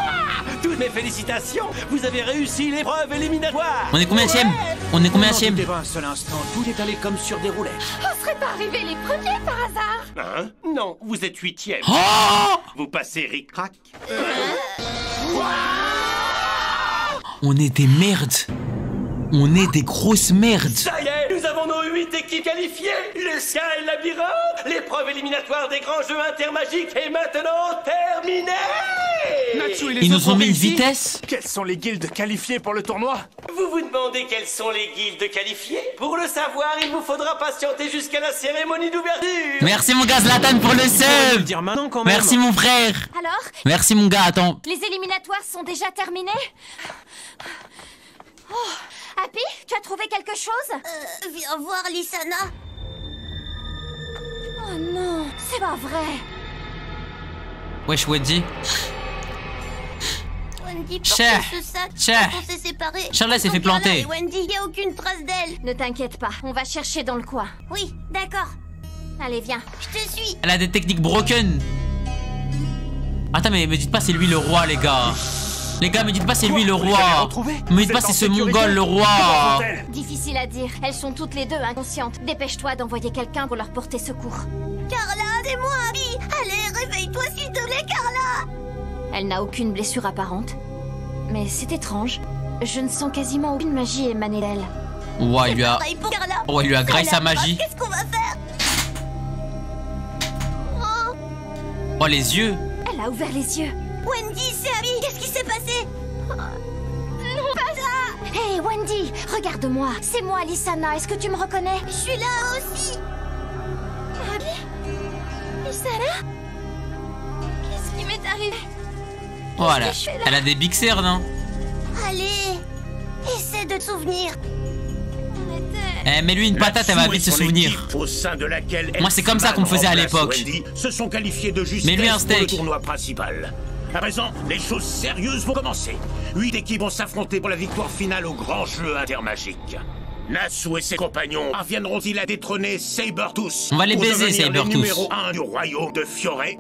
Speaker 18: toutes mes félicitations, vous avez réussi l'épreuve éliminatoire.
Speaker 1: On est combienième? On est combienième?
Speaker 12: N'en doutez pas un seul instant, tout est allé comme sur des roulettes.
Speaker 2: On serait pas arrivés les premiers par hasard?
Speaker 18: Hein? Non, vous êtes 8e.
Speaker 1: Oh!
Speaker 18: Vous passez ric-rac.
Speaker 1: On est des merdes. On est des grosses merdes.
Speaker 18: Ça y est, nous avons nos 8 équipes qualifiées. Le Sky Labyrinthe, l'épreuve éliminatoire des grands jeux intermagiques est maintenant terminée.
Speaker 1: Ils nous ont mis une vitesse.
Speaker 12: Quelles sont les guildes qualifiées pour le tournoi?
Speaker 18: Vous vous demandez quelles sont les guildes qualifiées? Pour le savoir, il vous faudra patienter jusqu'à la cérémonie d'ouverture.
Speaker 1: Merci mon gars Zlatan pour le sub.
Speaker 12: Dire maintenant quand même.
Speaker 1: Merci mon frère.
Speaker 4: Alors,
Speaker 1: Merci mon gars, attends.
Speaker 4: les éliminatoires sont déjà terminés? Oh, Happy, tu as trouvé quelque chose? Viens voir Lissana. Oh non, c'est pas vrai.
Speaker 1: Wesh Wendy.
Speaker 4: Wendy porte
Speaker 1: Cher.
Speaker 4: ce sac
Speaker 1: Cher.
Speaker 4: quand on s'est séparés.
Speaker 1: Charlotte s'est fait
Speaker 4: Sans Carla
Speaker 1: planter.
Speaker 4: et Wendy, y a aucune trace d'elle. Ne t'inquiète pas, on va chercher dans le coin. Oui, d'accord. Allez, viens, je te suis.
Speaker 1: Elle a des techniques broken. Attends mais me dites pas c'est lui le roi les gars. Les gars me dites pas c'est lui le roi. Me dites pas c'est ce mongol le roi.
Speaker 4: Difficile à dire, elles sont toutes les deux inconscientes. Dépêche-toi d'envoyer quelqu'un pour leur porter secours. Carla, c'est moi, Abby. Allez, réveille-toi s'il te plaît, Carla. Elle n'a aucune blessure apparente. Mais c'est étrange. Je ne sens quasiment aucune magie émaner d'elle.
Speaker 1: Ouais, il lui a...
Speaker 4: Pareil pour Carla.
Speaker 1: Ouais, il lui a graillé sa
Speaker 4: Elle a
Speaker 1: magie.
Speaker 4: pas, qu'est-ce qu'on va faire?
Speaker 1: Oh les yeux.
Speaker 4: Elle a ouvert les yeux. Wendy, c'est Abby. Qu'est-ce qui s'est passé? Non, pas ça. Hey, Wendy, regarde-moi. C'est moi, Lissana. Est-ce que tu me reconnais? Je suis là aussi. Abby? Lissana? Qu'est-ce qui m'est arrivé?
Speaker 1: Voilà.
Speaker 4: que je fais là?
Speaker 1: Elle a des big cernes, hein.
Speaker 4: Allez, essaie de te souvenir. On était
Speaker 1: Mets-lui une patate, elle va vite se souvenir.
Speaker 5: Au sein de laquelle
Speaker 1: Moi, c'est comme ça qu'on me faisait à l'époque.
Speaker 5: Se sont qualifiés de justesse
Speaker 1: Mets-lui un
Speaker 5: pour
Speaker 1: steak.
Speaker 5: le tournoi principal. À présent, les choses sérieuses vont commencer. 8 équipes vont s'affronter pour la victoire finale au grand jeu intermagique. Natsu et ses compagnons parviendront-ils à détrôner Sabertooth?
Speaker 1: On va les baiser,
Speaker 5: Sabertooth.
Speaker 1: Sabertooth.
Speaker 5: Numéro 1 du royaume de Fioré.